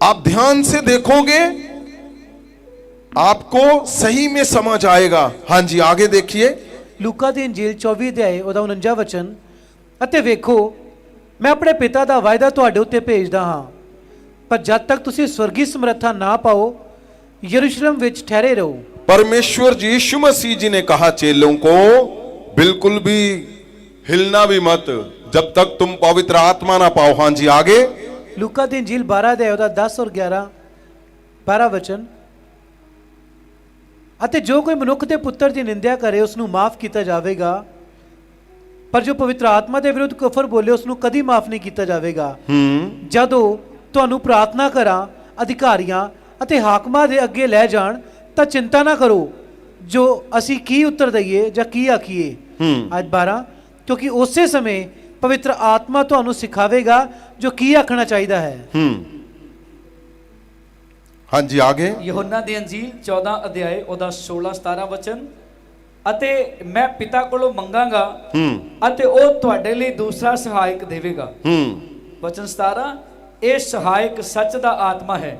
आप ध्यान से देखोगे आपको सही में समझ आएगा। हाँ जी, आगे देखिए। ਲੂਕਾ ਦੀ ਇੰਜੀਲ 24 ਅਧਿਆਏ ਉਹਦਾ 49 ਵਚਨ, ਅਤੇ ਵੇਖੋ ਮੈਂ ਆਪਣੇ ਪਿਤਾ ਦਾ ਵਾਅਦਾ ਤੁਹਾਡੇ ਉੱਤੇ ਭੇਜਦਾ ਹਾਂ, ਪਰ ਜਦ ਤੱਕ ਤੁਸੀਂ ਸਵਰਗੀ ਸਮਰੱਥਾ ਨਾ ਪਾਓ यरूशलेम ਵਿੱਚ ठहरे रहो। परमेश्वर जी यीशु मसीह जी ने कहा चेलों को बिल्कुल भी हिलना भी मत जब तक तुम पवित्र आत्मा ना पाओ। हाँ जी, आगे। ਲੂਕਾ ਦੀ ਇੰਜੀਲ 12 ਅਧਿਆਏ ਉਹਦਾ 10 ਔਰ 12 ਵਚਨ, ਅਤੇ ਜੋ ਕੋਈ ਮਨੁੱਖ ਦੇ ਪੁੱਤਰ ਦੀ ਨਿੰਦਿਆ ਕਰੇ ਉਸ ਨੂੰ ਮਾਫ ਕੀਤਾ ਜਾਵੇਗਾ, ਪਰ ਜੋ ਪਵਿੱਤਰ ਆਤਮਾ ਦੇ ਵਿਰੁੱਧ ਕਫਰ ਬੋਲੇ ਉਸ ਨੂੰ ਕਦੀ ਮਾਫ ਨਹੀਂ ਕੀਤਾ ਜਾਵੇਗਾ। ਜਦੋਂ ਤੁਹਾਨੂੰ ਪ੍ਰਾਰਥਨਾ ਕਰਾਂ ਅਧਿਕਾਰੀਆਂ ਅਤੇ ਹਾਕਮਾਂ ਦੇ ਅੱਗੇ ਲੈ ਜਾਣ ਤਾਂ ਚਿੰਤਾ ਨਾ ਕਰੋ ਜੋ ਅਸੀਂ ਕੀ ਉੱਤਰ ਦਈਏ ਜਾਂ ਕੀ ਆਖੀਏ। ਅੱਜ 12, ਕਿਉਂਕਿ ਉਸੇ ਸਮੇਂ ਪਵਿੱਤਰ ਆਤਮਾ ਤੁਹਾਨੂੰ ਸਿਖਾਵੇਗਾ ਜੋ ਕੀ ਆਖਣਾ ਚਾਹੀਦਾ ਹੈ। हाँ जी, आगे। यूहन्ना दी अंजील 14 अध्याय ਉਹਦਾ 16-17 ਵਚਨ, ਅਤੇ ਮੈਂ ਪਿਤਾ ਕੋਲੋਂ ਮੰਗਾਂਗਾ ਅਤੇ ਉਹ ਤੁਹਾਡੇ ਲਈ ਦੂਸਰਾ ਸਹਾਇਕ ਦੇਵੇਗਾ। ਵਚਨ 17, ਇਹ ਸਹਾਇਕ ਸੱਚ ਦਾ ਆਤਮਾ ਹੈ।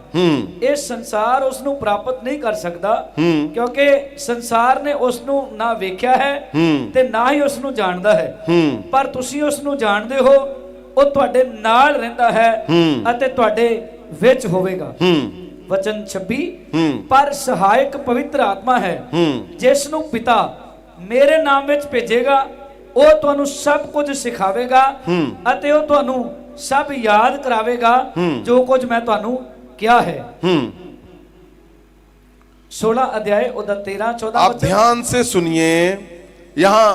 ਇਹ ਸੰਸਾਰ ਉਸ ਨੂੰ ਪ੍ਰਾਪਤ ਨਹੀਂ ਕਰ ਸਕਦਾ ਕਿਉਂਕਿ ਸੰਸਾਰ ਨੇ ਉਸ ਨੂੰ ਨਾ ਵੇਖਿਆ ਹੈ ਤੇ ਨਾ ਹੀ ਉਸ ਨੂੰ ਜਾਣਦਾ ਹੈ, ਪਰ ਤੁਸੀਂ ਉਸ ਨੂੰ ਜਾਣਦੇ ਹੋ, ਉਹ ਤੁਹਾਡੇ ਨਾਲ ਰਹਿੰਦਾ ਹੈ ਅਤੇ ਤੁਹਾਡੇ ਵਿੱਚ ਹੋਵੇਗਾ। वचन 26, पर सहायक पवित्र आत्मा है जिस ਨੂੰ पिता मेरे नाम ਵਿੱਚ ਭੇਜੇਗਾ, ਉਹ ਤੁਹਾਨੂੰ ਸਭ ਕੁਝ ਸਿਖਾਵੇਗਾ ਅਤੇ ਉਹ ਤੁਹਾਨੂੰ ਸਭ ਯਾਦ ਕਰਾਵੇਗਾ ਜੋ ਕੁਝ ਮੈਂ ਤੁਹਾਨੂੰ ਕਿਹਾ ਹੈ। 16 अध्याय ਉਹਦਾ 13-14 आप ध्यान से सुनिए। यहां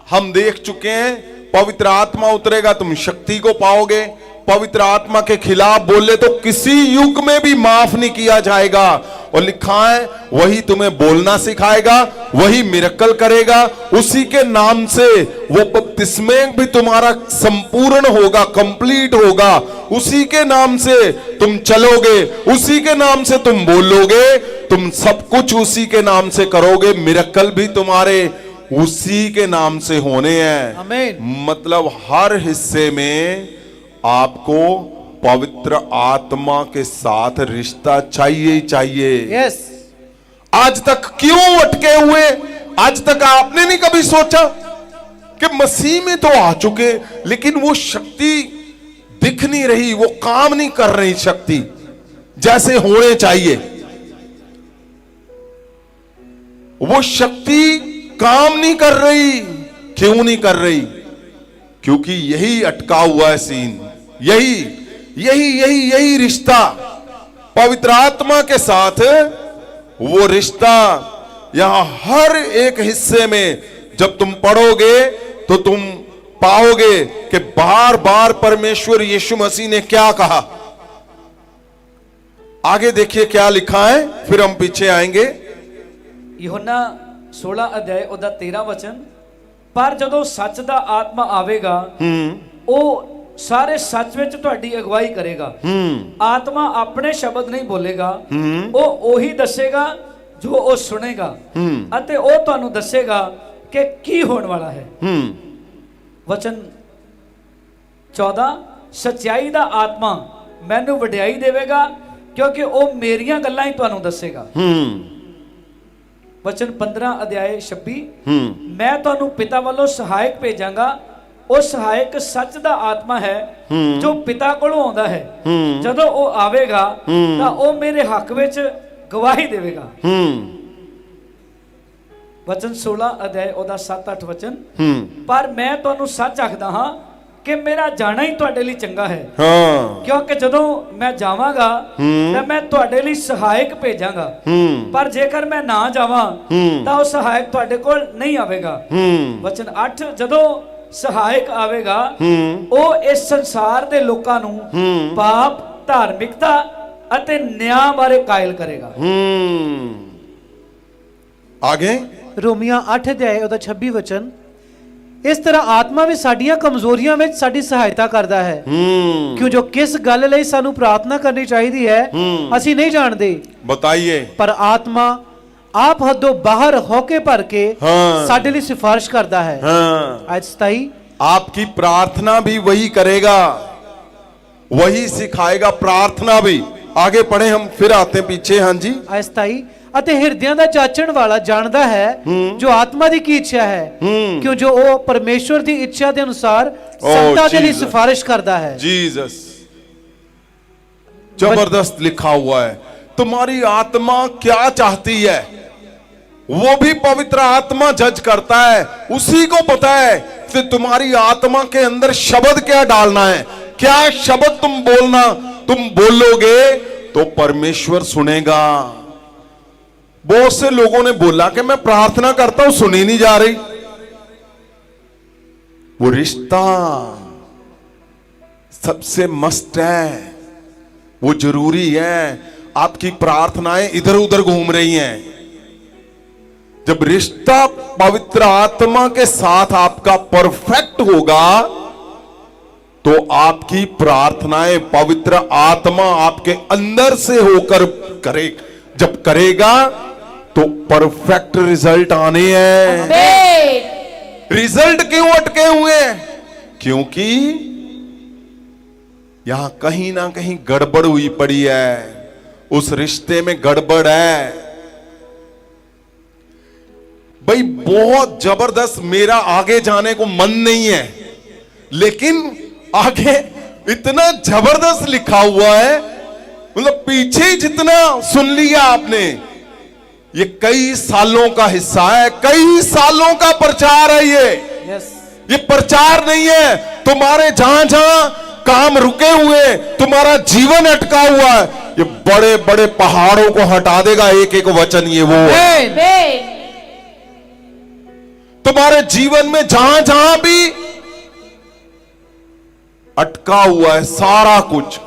हम देख चुके हैं पवित्र आत्मा उतरेगा तुम शक्ति को पाओगे। पवित्र आत्मा के खिलाफ बोले तो किसी युग में भी माफ नहीं किया जाएगा। और लिखा है वही तुम्हें बोलना सिखाएगा, वही मिरेकल करेगा, उसी के नाम से वो बपतिस्मे भी तुम्हारा संपूर्ण होगा, कंप्लीट होगा। उसी के नाम से तुम चलोगे, उसी के नाम से तुम बोलोगे, तुम सब कुछ उसी के नाम से करोगे। मिरेकल भी तुम्हारे उसी के नाम से होने हैं। आमीन। मतलब हर हिस्से में आपको पवित्र आत्मा के साथ रिश्ता चाहिए ही चाहिए। यस। आज तक क्यों अटके हुए? आज तक आपने नहीं कभी सोचा कि मसीह में तो आ चुके लेकिन वो शक्ति दिख नहीं रही, वो काम नहीं कर रही शक्ति जैसे होने चाहिए। वो शक्ति काम नहीं कर रही। क्यों नहीं कर रही? क्योंकि यही अटका हुआ है सीन। यही यही यही यही रिश्ता पवित्र आत्मा के साथ, वो रिश्ता यहां हर एक हिस्से में जब तुम पढ़ोगे तो तुम पाओगे कि बार बार परमेश्वर यीशु मसीह ने क्या कहा। आगे देखिए क्या लिखा है, फिर हम पीछे आएंगे। यूहन्ना 16 अध्याय ਉਹਦਾ 13 ਵਚਨ, ਪਰ ਜਦੋਂ ਸੱਚ ਦਾ ਆਤਮਾ ਆਵੇਗਾ ਉਹ ਸਾਰੇ ਸੱਚ ਵਿੱਚ ਤੁਹਾਡੀ ਅਗਵਾਈ ਕਰੇਗਾ। ਆਤਮਾ ਆਪਣੇ ਸ਼ਬਦ ਨਹੀਂ ਬੋਲੇਗਾ, ਉਹ ਉਹੀ ਦੱਸੇਗਾ ਜੋ ਉਹ ਸੁਣੇਗਾ ਅਤੇ ਉਹ ਤੁਹਾਨੂੰ ਦੱਸੇਗਾ ਕਿ ਕੀ ਹੋਣ ਵਾਲਾ ਹੈ। ਵਚਨ 14, ਸੱਚਾਈ ਦਾ ਆਤਮਾ ਮੈਨੂੰ ਵਡਿਆਈ ਦੇਵੇਗਾ ਕਿਉਂਕਿ ਉਹ ਮੇਰੀਆਂ ਗੱਲਾਂ ਹੀ ਤੁਹਾਨੂੰ ਦੱਸੇਗਾ। वचन 15 अध्याय 26, मैं ਤੁਹਾਨੂੰ ਪਿਤਾ ਵੱਲੋਂ ਸਹਾਇਕ ਭੇਜਾਂਗਾ। ਉਹ ਸਹਾਇਕ ਸੱਚ ਦਾ ਆਤਮਾ ਹੈ ਜੋ ਪਿਤਾ ਕੋਲੋਂ ਆਉਂਦਾ ਹੈ। ਜਦੋਂ ਉਹ ਆਵੇਗਾ ਤਾਂ ਉਹ ਮੇਰੇ ਹੱਕ ਵਿੱਚ ਗਵਾਹੀ ਦੇਵੇਗਾ। वचन 16 अध्याय ਉਹਦਾ 7-8 ਵਚਨ, ਪਰ ਮੈਂ ਤੁਹਾਨੂੰ ਸੱਚ ਆਖਦਾ ਹਾਂ ਕਿ ਮੇਰਾ ਜਾਣਾ ਹੀ ਤੁਹਾਡੇ ਲਈ ਚੰਗਾ ਹੈ, ਕਿਉਂਕਿ ਜਦੋਂ ਮੈਂ ਜਾਵਾਂਗਾ ਤਾਂ ਮੈਂ ਤੁਹਾਡੇ ਲਈ ਸਹਾਇਕ ਭੇਜਾਂਗਾ, ਪਰ ਜੇਕਰ ਮੈਂ ਨਾ ਜਾਵਾਂ ਤਾਂ ਉਹ ਸਹਾਇਕ ਤੁਹਾਡੇ ਕੋਲ ਨਹੀਂ ਆਵੇਗਾ। ਵਚਨ 8, ਜਦੋਂ ਸਹਾਇਕ ਆਵੇਗਾ ਉਹ ਇਸ ਸੰਸਾਰ ਦੇ ਲੋਕਾਂ ਨੂੰ ਪਾਪ, ਧਾਰਮਿਕਤਾ ਅਤੇ ਨਿਆਂ ਬਾਰੇ ਕਾਇਲ ਕਰੇਗਾ। आगे ਰੋਮੀਆਂ 8 ਅਧਿਆਏ ਉਹਦਾ 26 ਵਚਨ, ਇਸ ਤਰ੍ਹਾਂ ਆਤਮਾ ਵੀ ਸਾਡੀਆਂ ਕਮਜ਼ੋਰੀਆਂ ਵਿੱਚ ਸਾਡੀ ਸਹਾਇਤਾ ਕਰਦਾ ਹੈ, ਕਿਉਂ ਜੋ ਕਿਸ ਗੱਲ ਲਈ ਸਾਨੂੰ ਪ੍ਰਾਰਥਨਾ ਕਰਨੀ ਚਾਹੀਦੀ ਹੈ ਅਸੀਂ ਨਹੀਂ ਜਾਣਦੇ। बताइए। ਪਰ ਆਤਮਾ ਆਪ ਹੱਦੋਂ ਬਾਹਰ ਹੋ ਕੇ ਭਰ ਕੇ ਸਾਡੇ ਲਈ ਸਿਫਾਰਿਸ਼ ਕਰਦਾ ਹੈ। ਆਇਤ 27, आपकी प्रार्थना भी वही करेगा, वही सिखाएगा। प्रार्थना भी आगे पढ़े हम, फिर आते हैं पीछे। हाँ जी। ਅਸਥਾਈ ਅਤੇ ਹਿਰਦਿਆਂ ਦਾ ਚਾਚਣ ਵਾਲਾ ਜਾਣਦਾ ਹੈ ਜੋ ਆਤਮਾ ਦੀ ਕੀ ਇੱਛਾ ਹੈ ਕਿਉਂ ਜੋ ਉਹ ਪਰਮੇਸ਼ਵਰ ਦੀ ਇੱਛਾ ਦੇ ਅਨੁਸਾਰ ਸੰਤਾਂ ਦੇ ਲਈ Jesus. ਸਿਫਾਰਿਸ਼ ਕਰਦਾ ਹੈ। जीसस, जबरदस्त लिखा हुआ है। तुम्हारी आत्मा क्या चाहती है वो भी पवित्र आत्मा जज करता है। उसी को पता है कि तुम्हारी आत्मा के अंदर शब्द क्या डालना है, क्या शब्द तुम बोलना, तुम बोलोगे तो परमेश्वर सुनेगा। बहुत से लोगों ने बोला कि मैं प्रार्थना करता हूं, सुनी नहीं जा रही। वो रिश्ता सबसे मस्त है, वो जरूरी है। आपकी प्रार्थनाएं इधर उधर घूम रही हैं। जब रिश्ता पवित्र आत्मा के साथ आपका परफेक्ट होगा तो आपकी प्रार्थनाएं पवित्र आत्मा आपके अंदर से होकर करे। जब करेगा तो परफेक्ट रिजल्ट आने हैं। रिजल्ट क्यों अटके हुए हैं? क्योंकि यहां कहीं ना कहीं गड़बड़ हुई पड़ी है, उस रिश्ते में गड़बड़ है। भाई बहुत जबरदस्त, मेरा आगे जाने को मन नहीं है, लेकिन आगे इतना जबरदस्त लिखा हुआ है, मतलब पीछे जितना सुन लिया आपने, ये कई सालों का हिस्सा है, कई सालों का प्रचार है ये प्रचार नहीं है तुम्हारे जहां जहां काम रुके हुए, तुम्हारा जीवन अटका हुआ है, ये बड़े बड़े पहाड़ों को हटा देगा एक एक वचन। ये वो तुम्हारे जीवन में जहां जहां भी अटका हुआ है सारा कुछ,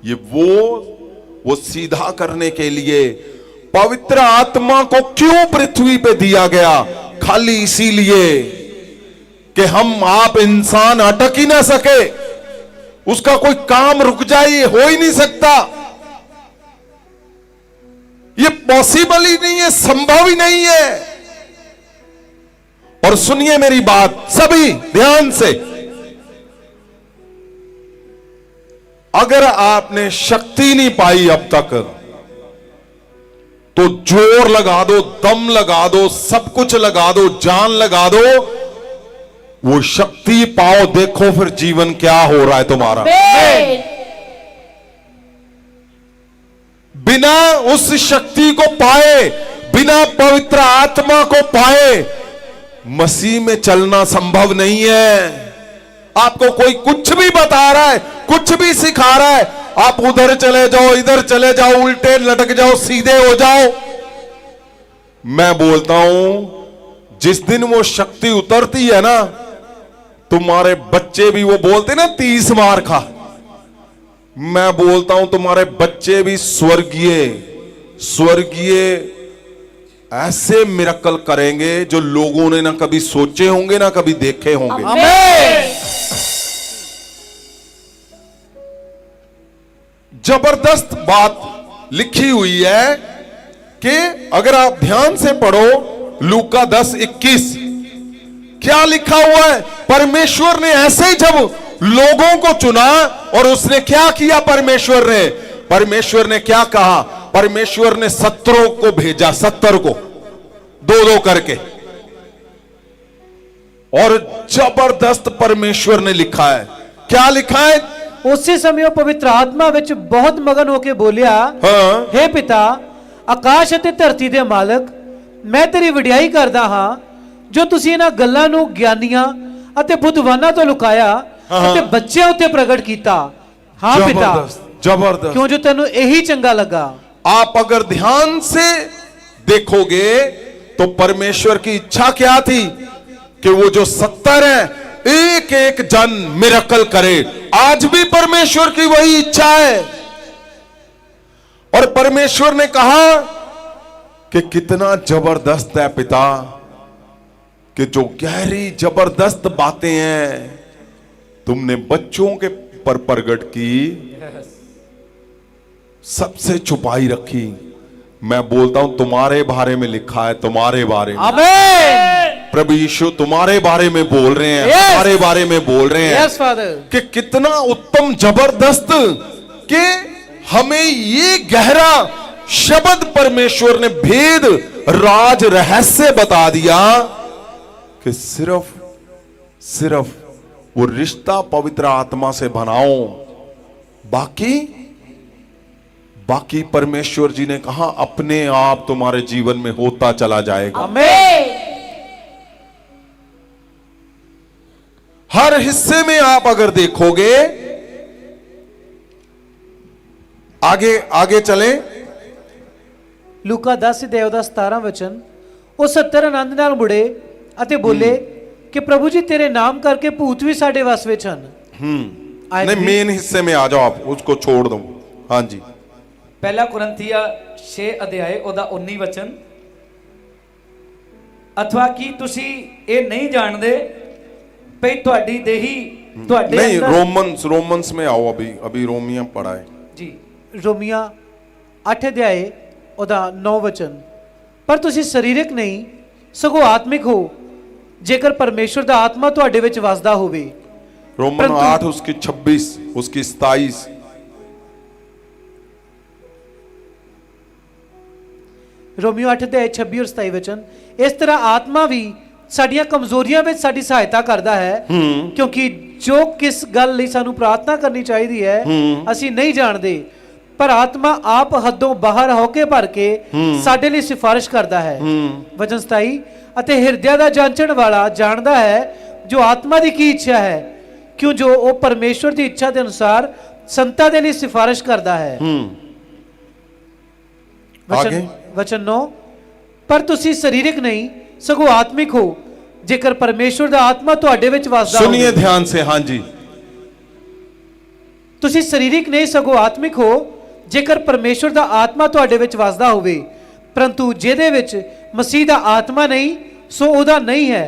ये वो सीधा करने के लिए पवित्र आत्मा को क्यों पृथ्वी पे दिया गया? खाली इसीलिए कि हम आप इंसान अटक ही ना सके, उसका कोई काम रुक जाए, ये हो ही नहीं सकता, ये पॉसिबल ही नहीं है, संभव ही नहीं है। और सुनिए मेरी बात सभी ध्यान से, अगर आपने शक्ति नहीं पाई अब तक तो जोर लगा दो, दम लगा दो, सब कुछ लगा दो, जान लगा दो, वो शक्ति पाओ। देखो फिर जीवन क्या हो रहा है तुम्हारा। बिना उस शक्ति को पाए, बिना पवित्र आत्मा को पाए मसीह में चलना संभव नहीं है। आपको कोई कुछ भी बता रहा है, कुछ भी सिखा रहा है, आप उधर चले जाओ, इधर चले जाओ, उल्टे लटक जाओ, सीधे हो जाओ। मैं बोलता हूं जिस दिन वो शक्ति उतरती है ना, तुम्हारे बच्चे भी, वो बोलते ना 30 मार खा, मैं बोलता हूं तुम्हारे बच्चे भी स्वर्गीय ऐसे मिरेकल करेंगे जो लोगों ने ना कभी सोचे होंगे ना कभी देखे होंगे। जबरदस्त बात लिखी हुई है कि अगर आप ध्यान से पढ़ो लूका 10:21, क्या लिखा हुआ है? परमेश्वर ने ऐसे ही जब लोगों को चुना, और उसने क्या किया? परमेश्वर ने क्या कहा? परमेश्वर ने 70 को भेजा, 70 को 2-2 करके, और जबरदस्त परमेश्वर ने लिखा है। क्या लिखा है? ਉਸੇ ਸਮੇਂ ਉਹ ਪਵਿੱਤਰ ਆਤਮਾ ਵਿੱਚ ਬਹੁਤ ਮਗਨ ਹੋ ਕੇ ਬੋਲਿਆ, हे ਪਿਤਾ ਆਕਾਸ਼ ਅਤੇ ਧਰਤੀ ਦੇ ਮਾਲਕ, ਮੈਂ ਤੇਰੀ ਵਡਿਆਈ ਕਰਦਾ ਹਾਂ ਜੋ ਤੁਸੀਂ ਇਹਨਾਂ ਗੱਲਾਂ ਨੂੰ ਗਿਆਨੀਆਂ ਅਤੇ ਬੁੱਧਵਾਨਾਂ ਤੋਂ ਲੁਕਾਇਆ ਅਤੇ ਬੱਚਿਆਂ ਉੱਤੇ ਪ੍ਰਗਟ ਕੀਤਾ। ਹਾਂ ਪਿਤਾ, जबरदस्त, क्यों जो तेनू यही चंगा लगा। आप अगर ध्यान से देखोगे तो परमेश्वर की इच्छा क्या थी कि वो जो 70 है एक एक जन मिरेकल करे। आज भी परमेश्वर की वही इच्छा है, और परमेश्वर ने कहा कि कितना जबरदस्त है पिता, कि जो गहरी जबरदस्त बातें हैं तुमने बच्चों के पर प्रकट की, सबसे छुपाई रखी। मैं बोलता हूं तुम्हारे बारे में लिखा है, तुम्हारे बारे में। आमीन। प्रभु यीशु तुम्हारे बारे में बोल रहे हैं, Yes. हमारे बारे में बोल रहे हैं। Yes father. कि कितना उत्तम जबरदस्त कि हमें ये गहरा शब्द परमेश्वर ने भेद राज रहस्य बता दिया कि सिर्फ वो रिश्ता पवित्र आत्मा से बनाओ, बाकी परमेश्वर जी ने कहा अपने आप तुम्हारे जीवन में होता चला जाएगा। आमीन। हर हिस्से में आप अगर देखोगे, आगे चलें। ਲੂਕਾ 10 ਅਧਿਆਇ ਉਹਦਾ 17 ਵਚਨ, ਉਹ 70 ਆਨੰਦ ਨਾਲ ਮੁੜੇ ਅਤੇ ਬੋਲੇ ਕਿ ਪ੍ਰਭੂ ਜੀ ਤੇਰੇ ਨਾਮ ਕਰਕੇ ਭੂਤ ਵੀ ਸਾਡੇ ਵਸ ਵਿੱਚ ਹਨ। नहीं, मेन हिस्से में आ जाओ, आप उसको छोड़ दो। हाँ जी, ਪਹਿਲਾ ਕੁਰਿੰਥੀਆ 6 ਅਧਿਆਏ ਉਹਦਾ 19 ਵਚਨ, ਅਥਵਾ ਕੀ ਤੁਸੀਂ ਇਹ ਨਹੀਂ ਜਾਣਦੇ ਭਈ ਤੁਹਾਡੀ ਦੇਹੀ ਤੁਹਾਡੇ नहीं, ਅੰਦਰ रोमन्स में आओ। अभी रोमिया पढ़ा है ਜੀ ਰੋਮੀਆਂ 8 ਅਧਿਆਇ ਉਹਦਾ 9 ਵਚਨ, ਪਰ ਤੁਸੀਂ ਸਰੀਰਕ ਨਹੀਂ ਸਗੋਂ ਆਤਮਿਕ ਹੋ ਜੇਕਰ ਪਰਮੇਸ਼ਵਰ ਦਾ ਆਤਮਾ ਤੁਹਾਡੇ ਵਿੱਚ ਵਸਦਾ ਹੋਵੇ। रोमन 8 उसकी 26 उसकी 27। ਰੋਮੀਓ 8 ਅਧਿਆਇ 26 ਔਰ 27 ਵਚਨ, ਇਸ ਤਰ੍ਹਾਂ ਆਤਮਾ ਵੀ ਸਾਡੀਆਂ ਕਮਜ਼ੋਰੀਆਂ ਵਿੱਚ ਸਾਡੀ ਸਹਾਇਤਾ ਕਰਦਾ ਹੈ, ਕਿਉਂਕਿ ਜੋ ਕਿਸ ਗੱਲ ਲਈ ਸਾਨੂੰ ਪ੍ਰਾਰਥਨਾ ਕਰਨੀ ਚਾਹੀਦੀ ਹੈ ਅਸੀਂ ਨਹੀਂ ਜਾਣਦੇ, ਪਰ ਆਤਮਾ ਆਪ ਹੱਦੋਂ ਬਾਹਰ ਹੋ ਕੇ ਭਰ ਕੇ ਸਾਡੇ ਲਈ ਸਿਫਾਰਿਸ਼ ਕਰਦਾ ਹੈ। ਵਚਨ 27, ਅਤੇ ਹਿਰਦਿਆਂ ਦਾ ਜਾਂਚਣ ਵਾਲਾ ਜਾਣਦਾ ਹੈ ਜੋ ਆਤਮਾ ਦੀ ਕੀ ਇੱਛਾ ਹੈ, ਕਿਉਂ ਜੋ ਉਹ ਪਰਮੇਸ਼ਵਰ ਦੀ ਇੱਛਾ ਦੇ ਅਨੁਸਾਰ ਸੰਤਾਂ ਦੇ ਲਈ ਸਿਫਾਰਿਸ਼ ਕਰਦਾ ਹੈ। वचन 9, पर तुसी शरीरिक नहीं सगों आत्मिक हो जेकर परमेश्वर दा आत्मा तुहाडे विच वसदा हो। सुनिए ध्यान से। हाँ जी, तुसी शरीरिक नहीं सगों आत्मिक हो जेकर परमेश्वर दा आत्मा तुहाडे विच वसदा होवे, परंतु जेदे विच मसीह दा आत्मा नहीं सो ओदा नहीं है।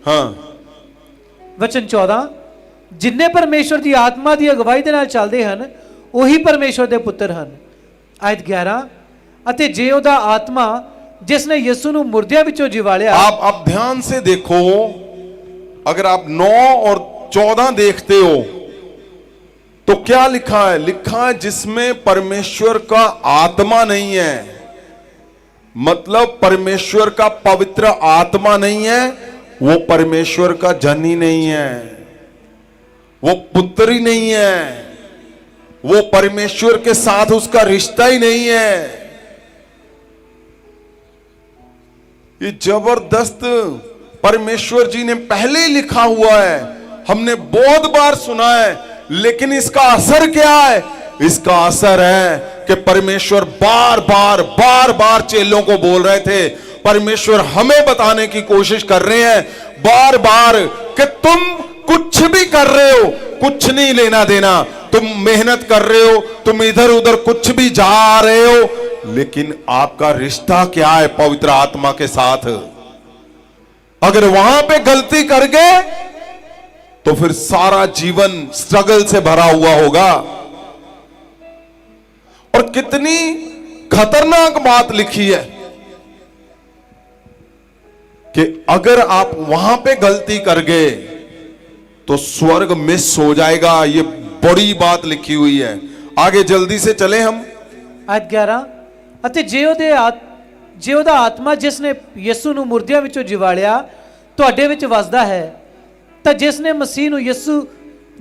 हाँ। वचन 14, जिन्ने परमेश्वर दी आत्मा दी अगवाई दे नाल चलदे हन ओही परमेश्वर दे पुत्र हन। आयत 11, अते जे ओदा आत्मा जिसने यीशु नु मुर्दियां विचों जिवालिया। आप ध्यान से देखो, अगर आप 9 और 14 देखते हो तो क्या लिखा है? लिखा है जिसमें परमेश्वर का आत्मा नहीं है, मतलब परमेश्वर का पवित्र आत्मा नहीं है, वो परमेश्वर का जन ही नहीं है, वो पुत्र ही नहीं है, वो परमेश्वर के साथ उसका रिश्ता ही नहीं है। ये जबरदस्त परमेश्वर जी ने पहले ही लिखा हुआ है, हमने बहुत बार सुना है, लेकिन इसका असर क्या है? इसका असर है कि परमेश्वर बार बार चेलों को बोल रहे थे, परमेश्वर हमें बताने की कोशिश कर रहे हैं बार बार कि तुम कुछ भी कर रहे हो, कुछ नहीं लेना देना, तुम मेहनत कर रहे हो, तुम इधर उधर कुछ भी जा रहे हो, लेकिन आपका रिश्ता क्या है पवित्र आत्मा के साथ? अगर वहां पे गलती कर गए तो फिर सारा जीवन स्ट्रगल से भरा हुआ होगा। और कितनी खतरनाक बात लिखी है कि अगर आप वहां पे गलती कर गए तो स्वर्ग मिस हो जाएगा। ये बड़ी बात लिखी हुई है। आगे जल्दी से चले हम। आयत 11, ਅਤੇ ਜੇ ਉਹਦਾ ਆਤਮਾ ਜਿਸ ਨੇ ਯਿਸੂ ਨੂੰ ਮੁਰਦਿਆਂ ਵਿੱਚੋਂ ਜਿਵਾਲਿਆ ਤੁਹਾਡੇ ਵਿੱਚ ਵਸਦਾ ਹੈ, ਤਾਂ ਜਿਸ ਨੇ ਮਸੀਹ ਨੂੰ ਯਿਸੂ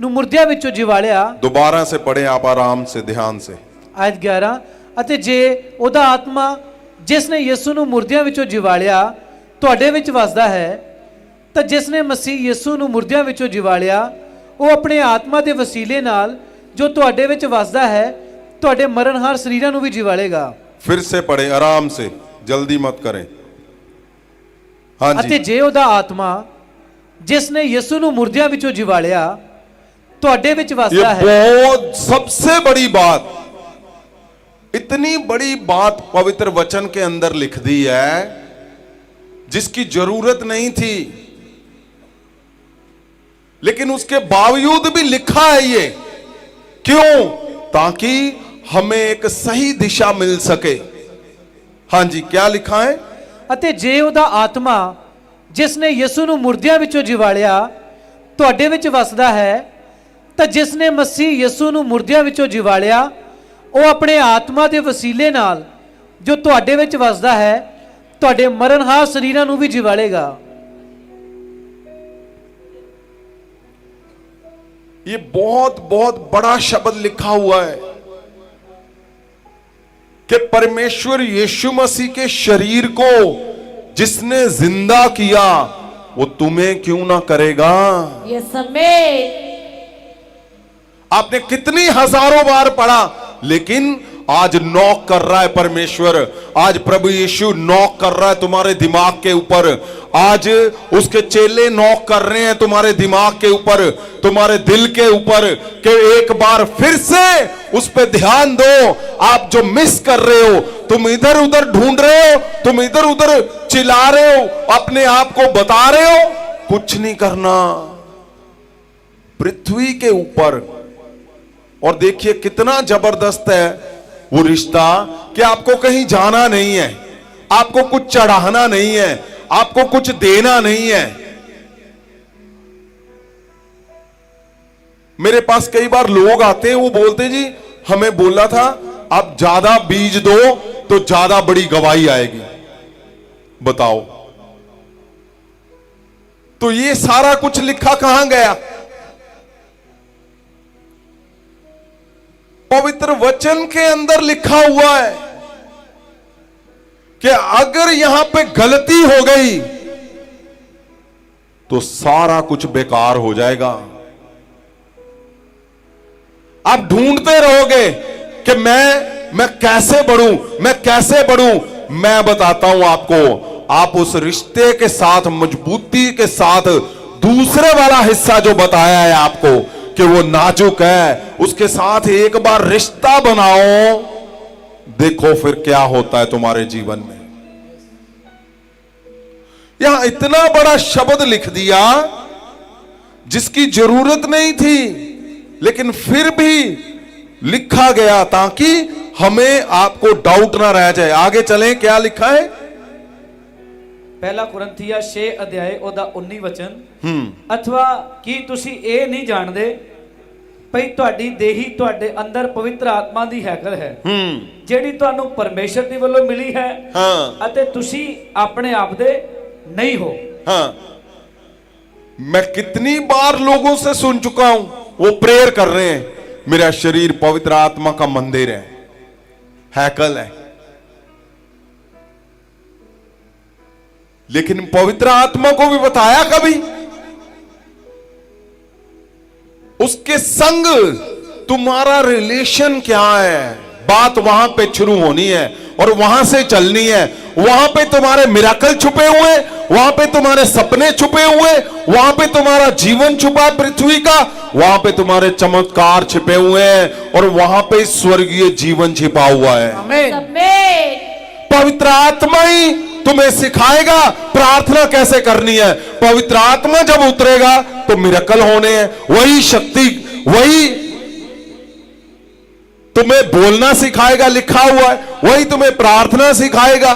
ਨੂੰ ਮੁਰਦਿਆਂ ਵਿੱਚੋਂ ਜਿਵਾਲਿਆ। दोबारा से पढ़े आप आराम से, ध्यान से। आयत 11, ਅਤੇ ਜੇ ਉਹਦਾ ਆਤਮਾ ਜਿਸ ਨੇ ਯਿਸੂ ਨੂੰ ਮੁਰਦਿਆਂ ਵਿੱਚੋਂ ਜਿਵਾਲਿਆ ਤੁਹਾਡੇ ਵਿੱਚ ਵਸਦਾ ਹੈ, ਤਾਂ ਜਿਸ ਨੇ ਮਸੀਹ ਯਿਸੂ ਨੂੰ ਮੁਰਦਿਆਂ ਵਿੱਚੋਂ ਜਿਵਾਲਿਆ ਉਹ ਆਪਣੇ ਆਤਮਾ ਦੇ ਵਸੀਲੇ ਨਾਲ ਜੋ ਤੁਹਾਡੇ ਵਿੱਚ ਵਸਦਾ ਹੈ ਤੁਹਾਡੇ ਮਰਨਹਾਰ ਸਰੀਰਾਂ ਨੂੰ ਵੀ ਜਿਵਾਲੇਗਾ। फिर से पढ़े आराम से, जल्दी मत करें। हाँ जी। ਅਤੇ ਜੇ ਉਹਦਾ ਆਤਮਾ ਜਿਸ ਨੇ ਯਿਸੂ ਨੂੰ ਮੁਰਦਿਆਂ ਵਿੱਚੋਂ ਜਿਵਾਲਿਆ ਤੁਹਾਡੇ ਵਿੱਚ ये ਵਸਦਾ ਹੈ। बहुत सबसे बड़ी बात, इतनी बड़ी बात पवित्र वचन के अंदर लिख दी है जिसकी जरूरत नहीं थी, लेकिन उसके बावजूद भी लिखा है ये। क्यों? ताकि हमें एक सही दिशा मिल सके। हाँ जी, क्या लिखा है? ਅਤੇ ਜੇ ਉਹਦਾ ਆਤਮਾ ਜਿਸ ਨੇ ਯਿਸੂ ਨੂੰ ਮੁਰਦਿਆਂ ਵਿੱਚੋਂ ਜਿਵਾਲਿਆ ਤੁਹਾਡੇ ਵਿੱਚ ਵਸਦਾ ਹੈ, ਤਾਂ ਜਿਸ ਨੇ ਮਸੀਹ ਯਿਸੂ ਨੂੰ ਮੁਰਦਿਆਂ ਵਿੱਚੋਂ ਜਿਵਾਲਿਆ ਉਹ ਆਪਣੇ ਆਤਮਾ ਦੇ ਵਸੀਲੇ ਨਾਲ ਜੋ ਤੁਹਾਡੇ ਵਿੱਚ ਵਸਦਾ ਹੈ ਤੁਹਾਡੇ ਮਰਨਹਾਰ ਸਰੀਰਾਂ ਨੂੰ ਵੀ ਜਿਵਾਲੇਗਾ। ये बहुत बहुत बड़ा शब्द लिखा हुआ है कि परमेश्वर यीशु मसीह के शरीर को जिसने जिंदा किया वो तुम्हें क्यों ना करेगा। Yes, amen. आपने कितनी हजारों बार पढ़ा, लेकिन आज नॉक कर रहा है परमेश्वर। आज प्रभु यीशु नॉक कर रहा है तुम्हारे दिमाग के ऊपर। आज उसके चेले नॉक कर रहे हैं तुम्हारे दिमाग के ऊपर, तुम्हारे दिल के ऊपर, कि एक बार फिर से उस पे ध्यान दो। आप जो मिस कर रहे हो, तुम इधर उधर ढूंढ रहे हो, तुम इधर उधर चिल्ला रहे हो, अपने आप को बता रहे हो, कुछ नहीं करना। पृथ्वी के ऊपर, और देखिए कितना जबरदस्त है वो रिश्ता कि आपको कहीं जाना नहीं है, आपको कुछ चढ़ाना नहीं है, आपको कुछ देना नहीं है। मेरे पास कई बार लोग आते हैं, वो बोलते जी हमें बोला था आप ज्यादा बीज दो तो ज्यादा बड़ी गवाही आएगी। बताओ, तो ये सारा कुछ लिखा कहां गया? पवित्र वचन के अंदर लिखा हुआ है कि अगर यहां पे गलती हो गई तो सारा कुछ बेकार हो जाएगा। आप ढूंढते रहोगे कि मैं कैसे बढ़ूं, मैं कैसे बढ़ूं। मैं बताता हूं आपको, आप उस रिश्ते के साथ मजबूती के साथ दूसरे वाला हिस्सा जो बताया है आपको कि वो नाजुक है, उसके साथ एक बार रिश्ता बनाओ, देखो फिर क्या होता है तुम्हारे जीवन में। यहां इतना बड़ा शब्द लिख दिया जिसकी जरूरत नहीं थी, लेकिन फिर भी लिखा गया ताकि हमें आपको डाउट ना रह जाए। आगे चलें, क्या लिखा है? ਪਹਿਲਾ ਕੁਰਿੰਥੀਆ 6 ਅਧਿਆਏ ਉਹਦਾ 19 ਵਚਨ। ਅਥਵਾ ਕੀ ਤੁਸੀਂ ਇਹ ਨਹੀਂ ਜਾਣਦੇ ਭਈ ਤੁਹਾਡੀ ਦੇਹੀ ਤੁਹਾਡੇ ਅੰਦਰ ਪਵਿੱਤਰ ਆਤਮਾ ਦੀ ਹੈਕਲ ਹੈ, ਜਿਹੜੀ ਤੁਹਾਨੂੰ ਪਰਮੇਸ਼ਰ ਦੀ ਵੱਲੋਂ ਮਿਲੀ ਹੈ, ਅਤੇ ਤੁਸੀਂ ਆਪਣੇ ਆਪ ਦੇ नहीं हो। हाँ, मैं कितनी बार लोगों से सुन चुका हूं, वो प्रेयर कर रहे हैं मेरा शरीर पवित्र आत्मा का मंदिर है, हैकल है। लेकिन पवित्र आत्मा को भी बताया कभी? उसके संग तुम्हारा रिलेशन क्या है? बात वहां पे शुरू होनी है और वहां से चलनी है। वहां पे तुम्हारे मिराकल छुपे हुए, वहां पे तुम्हारे सपने छुपे हुए, वहां पे तुम्हारा जीवन छुपा है पृथ्वी का, वहां पे तुम्हारे चमत्कार छिपे हुए हैं और वहां पे स्वर्गीय जीवन छिपा हुआ है। आमीन। पवित्र आत्मा ही तुम्हें सिखाएगा प्रार्थना कैसे करनी है। पवित्र आत्मा जब उतरेगा तो मिराकल होने हैं। वही शक्ति, वही तुम्हें बोलना सिखाएगा, लिखा हुआ है, वही तुम्हें प्रार्थना सिखाएगा,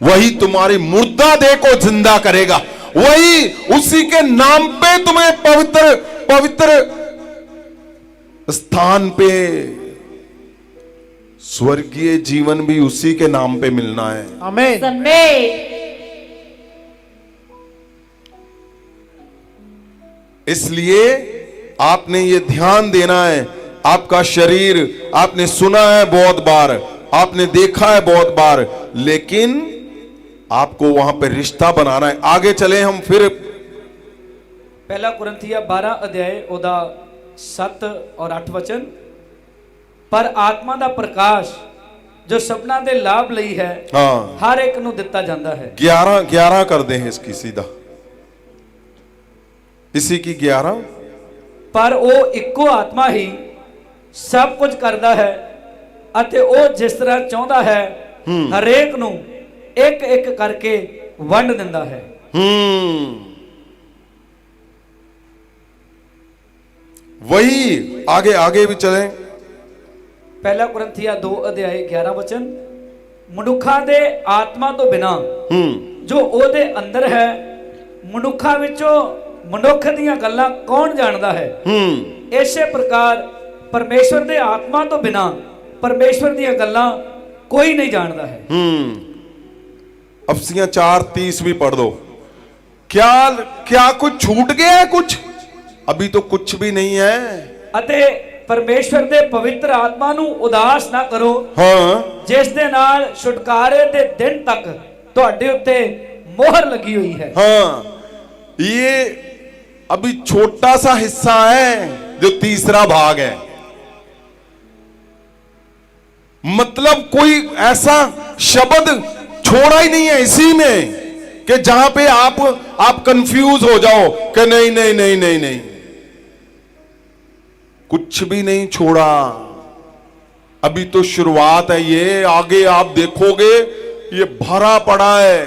वही तुम्हारी मुर्दा देह को जिंदा करेगा, वही उसी के नाम पे तुम्हें पवित्र पवित्र स्थान पे स्वर्गीय जीवन भी उसी के नाम पे मिलना है। आमीन। इसलिए आपने ये ध्यान देना है। आपका शरीर आपने सुना है बहुत बार, आपने देखा है बहुत बार, लेकिन आपको वहां पे रिश्ता बनाना है। आगे चले हम फिर। ਪਹਿਲਾ ਕੁਰਿੰਥੀਆ 12 ਅਧਿਆਏ ਉਹਦਾ 7 ਔਰ 8 ਵਚਨ। ਪਰ ਆਤਮਾ ਦਾ ਪ੍ਰਕਾਸ਼ ਜੋ ਸਭਨਾਂ ਦੇ ਲਾਭ ਲਈ ਹੈ, ਹਰ ਇੱਕ ਨੂੰ ਦਿੱਤਾ ਜਾਂਦਾ ਹੈ। 11 कर दे हैं इसकी सीधा, इसी की 11। ਪਰ ਉਹ ਇੱਕੋ ਆਤਮਾ ਹੀ ਸਭ ਕੁਝ ਕਰਦਾ ਹੈ ਅਤੇ ਉਹ ਜਿਸ ਤਰ੍ਹਾਂ ਚਾਹੁੰਦਾ ਹੈ ਹਰੇਕ ਨੂੰ ਇੱਕ ਇੱਕ ਕਰਕੇ ਵੰਡ ਦਿੰਦਾ ਹੈ। वही आगे आगे भी चलें। ਪਹਿਲਾ ਕੁਰਿੰਥੀਆ 2 ਅਧਿਆਏ 11 ਵਚਨ। ਮਨੁੱਖਾਂ ਦੇ ਆਤਮਾ ਤੋਂ ਬਿਨਾ ਜੋ ਉਹਦੇ ਅੰਦਰ ਹੈ, ਮਨੁੱਖਾਂ ਵਿੱਚੋਂ ਮਨੁੱਖ ਦੀਆਂ ਗੱਲਾਂ ਕੌਣ ਜਾਣਦਾ ਹੈ। ਇਸੇ ਪ੍ਰਕਾਰ ਪਰਮੇਸ਼ਵਰ ਦੇ ਆਤਮਾ ਤੋਂ ਬਿਨਾ परमेश्वर ਦੀਆਂ ਗੱਲਾਂ ਕੋਈ नहीं जानता है। अफसियां 4:30 भी पढ़ दो। क्या क्या कुछ छूट गया है? कुछ अभी तो कुछ भी नहीं है। ਅਤੇ ਪਰਮੇਸ਼ਵਰ ਦੇ ਪਵਿੱਤਰ ਆਤਮਾ ਨੂੰ ਉਦਾਸ ਨਾ ਕਰੋ, हाँ, ਜਿਸ ਦੇ ਨਾਲ ਛੁਟਕਾਰੇ ਦੇ ਦਿਨ ਤੱਕ ਤੁਹਾਡੇ ਉੱਤੇ ਮੋਹਰ ਲੱਗੀ ਹੋਈ ਹੈ। हाँ, ये अभी छोटा सा हिस्सा है जो तीसरा भाग है। मतलब कोई ऐसा शब्द छोड़ा ही नहीं है इसी में कि जहां पे आप कंफ्यूज हो जाओ कि नहीं नहीं नहीं नहीं नहीं, कुछ भी नहीं छोड़ा। अभी तो शुरुआत है, ये आगे आप देखोगे ये भरा पड़ा है।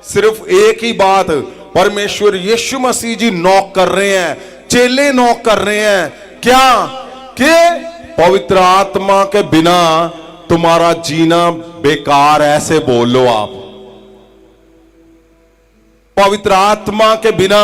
सिर्फ एक ही बात, परमेश्वर यीशु मसीह जी नॉक कर रहे हैं, चेले नॉक कर रहे हैं। क्या कि पवित्र आत्मा के बिना तुम्हारा जीना बेकार, ऐसे बोल लो आप। पवित्र आत्मा के बिना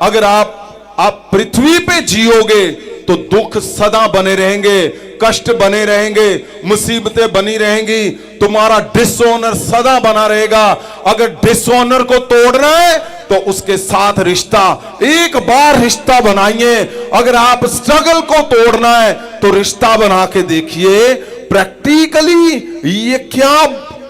अगर आप पृथ्वी पे जियोगे तो दुख सदा बने रहेंगे, कष्ट बने रहेंगे, मुसीबतें बनी रहेंगी, तुम्हारा डिसऑनर सदा बना रहेगा। अगर डिसऑनर को तोड़ना है तो उसके साथ रिश्ता, एक बार रिश्ता बनाइए। अगर आप स्ट्रगल को तोड़ना है तो रिश्ता बना के देखिए। प्रैक्टिकली ये क्या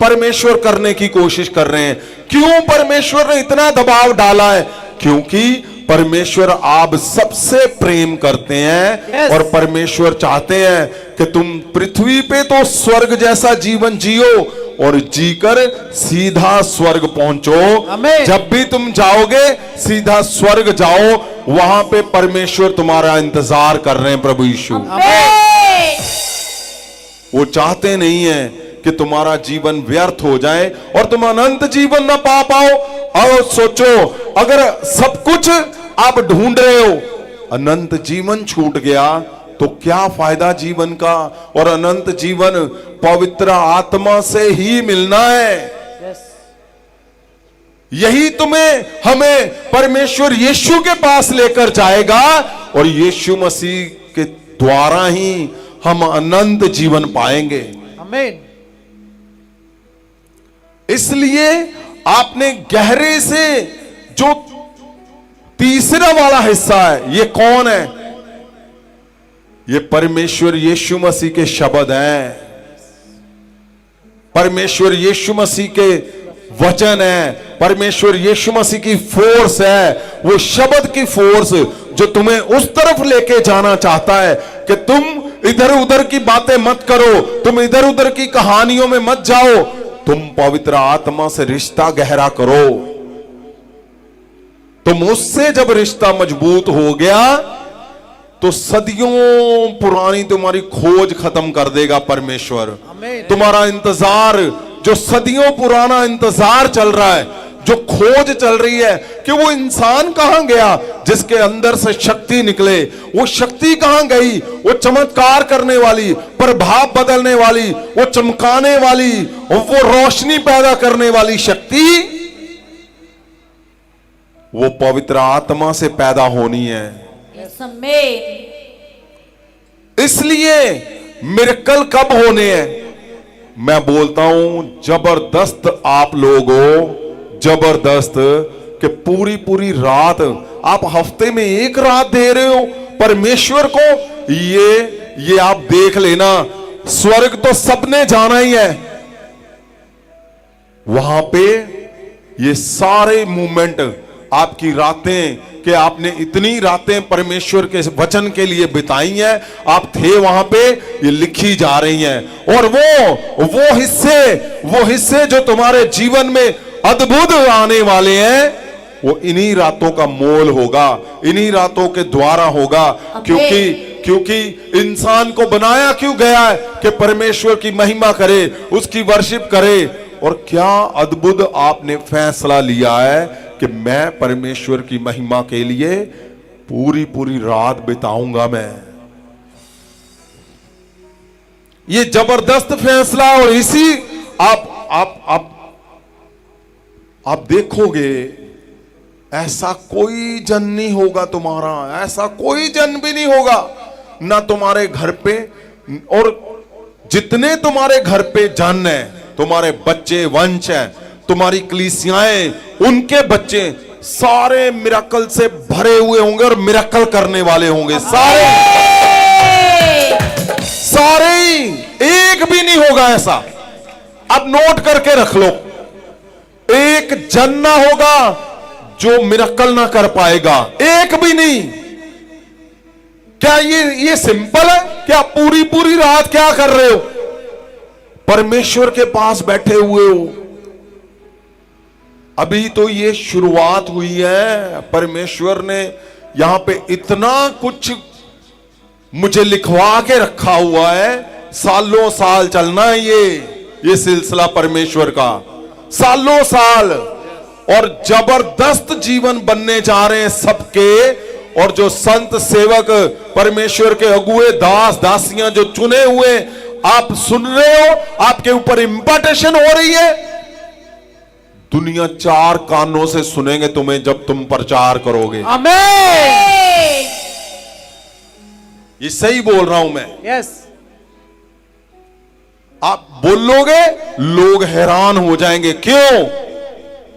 परमेश्वर करने की कोशिश कर रहे हैं? क्यों परमेश्वर ने इतना दबाव डाला है? क्योंकि परमेश्वर आप सबसे प्रेम करते हैं। Yes. और परमेश्वर चाहते हैं कि तुम पृथ्वी पे तो स्वर्ग जैसा जीवन जियो और जीकर सीधा स्वर्ग पहुंचो। Amen. जब भी तुम जाओगे सीधा स्वर्ग जाओ, वहां पे परमेश्वर तुम्हारा इंतजार कर रहे हैं। प्रभु यीशु Amen. वो चाहते नहीं है कि तुम्हारा जीवन व्यर्थ हो जाए और तुम अनंत जीवन ना पा पाओ। और सोचो, अगर सब कुछ आप ढूंढ रहे हो, अनंत जीवन छूट गया तो क्या फायदा जीवन का? और अनंत जीवन पवित्र आत्मा से ही मिलना है। यही तुम्हें हमें परमेश्वर यीशु के पास लेकर जाएगा और यीशु मसीह के द्वारा ही हम अनंत जीवन पाएंगे। आमीन। इसलिए आपने गहरे से जो तीसरा वाला हिस्सा है, ये कौन है? ये परमेश्वर यीशु मसीह के शब्द हैं, परमेश्वर यीशु मसीह के वचन है, परमेश्वर यीशु मसीह की फोर्स है। वो शब्द की फोर्स जो तुम्हें उस तरफ लेके जाना चाहता है कि तुम इधर उधर की बातें मत करो, तुम इधर उधर की कहानियों में मत जाओ, तुम पवित्र आत्मा से रिश्ता गहरा करो। तुम उससे जब रिश्ता मजबूत हो गया तो सदियों पुरानी तुम्हारी खोज खत्म कर देगा परमेश्वर। आमीन। तुम्हारा इंतजार, जो सदियों पुराना इंतजार चल रहा है, जो खोज चल रही है कि वो इंसान कहां गया जिसके अंदर से शक्ति निकले, वो शक्ति कहां गई, वो चमत्कार करने वाली, प्रभाव बदलने वाली, वो चमकाने वाली, वो रोशनी पैदा करने वाली शक्ति, वो पवित्र आत्मा से पैदा होनी है। Yes, amen. इसलिए मिरेकल कब होने हैं? मैं बोलता हूं जबरदस्त आप लोग हो, जबरदस्त कि पूरी पूरी रात आप हफ्ते में एक रात दे रहे हो परमेश्वर को। ये आप देख लेना, स्वर्ग तो सबने जाना ही है। वहां पे ये सारे मूवमेंट, आपकी रातें, कि आपने इतनी रातें परमेश्वर के वचन के लिए बिताई हैं, आप थे वहां पे, ये लिखी जा रही हैं। और वो हिस्से जो तुम्हारे जीवन में अद्भुत आने वाले हैं, वो इन्हीं रातों का मोल होगा, इन्हीं रातों के द्वारा होगा। क्योंकि इंसान को बनाया क्यों गया है कि परमेश्वर की महिमा करे, उसकी वर्शिप करे। और क्या अद्भुत आपने फैसला लिया है कि मैं परमेश्वर की महिमा के लिए पूरी पूरी रात बिताऊंगा। मैं, ये जबरदस्त फैसला। और इसी आप देखोगे ऐसा कोई जन नहीं होगा तुम्हारा, ऐसा कोई जन भी नहीं होगा ना तुम्हारे घर पे। और जितने तुम्हारे घर पे जन है, तुम्हारे बच्चे वंश हैं, तुम्हारी कलीसियाएं, उनके बच्चे सारे मिराकल से भरे हुए होंगे और मिराकल करने वाले होंगे। सारे सारे ही, एक भी नहीं होगा ऐसा। अब नोट करके रख लो, एक जन ना होगा जो मिराकल ना कर पाएगा, एक भी नहीं। क्या ये सिंपल है? क्या पूरी पूरी रात क्या कर रहे हो? परमेश्वर के पास बैठे हुए हो। अभी तो ये शुरुआत हुई है। परमेश्वर ने यहां पे इतना कुछ मुझे लिखवा के रखा हुआ है, सालों साल चलना है ये सिलसिला परमेश्वर का, सालों साल। और जबरदस्त जीवन बनने जा रहे हैं सबके। और जो संत सेवक, परमेश्वर के अगुए, दास दासियां जो चुने हुए, आप सुन रहे हो, आपके ऊपर इंपॉर्टेशन हो रही है। दुनिया चार कानों से सुनेंगे तुम्हें जब तुम प्रचार करोगे। आमीन। ये सही बोल रहा हूं मैं। यस। आप बोलोगे, लोग हैरान हो जाएंगे। क्यों?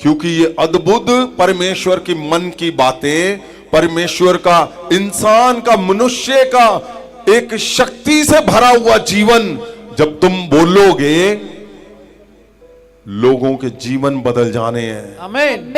क्योंकि ये अद्भुत परमेश्वर की मन की बातें, परमेश्वर का, इंसान का, मनुष्य का एक शक्ति से भरा हुआ जीवन जब तुम बोलोगे, लोगों के जीवन बदल जाने हैं। आमीन।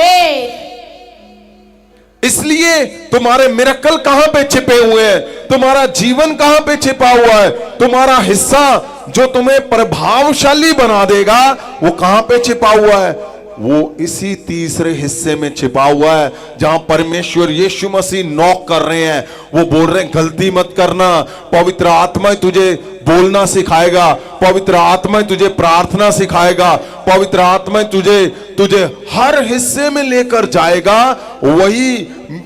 इसलिए तुम्हारे मिरेकल कहां पे छिपे हुए हैं? तुम्हारा जीवन कहां पे छिपा हुआ है? तुम्हारा हिस्सा जो तुम्हें प्रभावशाली बना देगा, वो कहां पे छिपा हुआ है? वो इसी तीसरे हिस्से में छिपा हुआ है, जहां परमेश्वर यीशु मसीह नॉक कर रहे हैं। वो बोल रहे हैं, गलती मत करना, पवित्र आत्मा तुझे बोलना सिखाएगा, पवित्र आत्मा तुझे प्रार्थना सिखाएगा, पवित्र आत्मा तुझे हर हिस्से में लेकर जाएगा। वही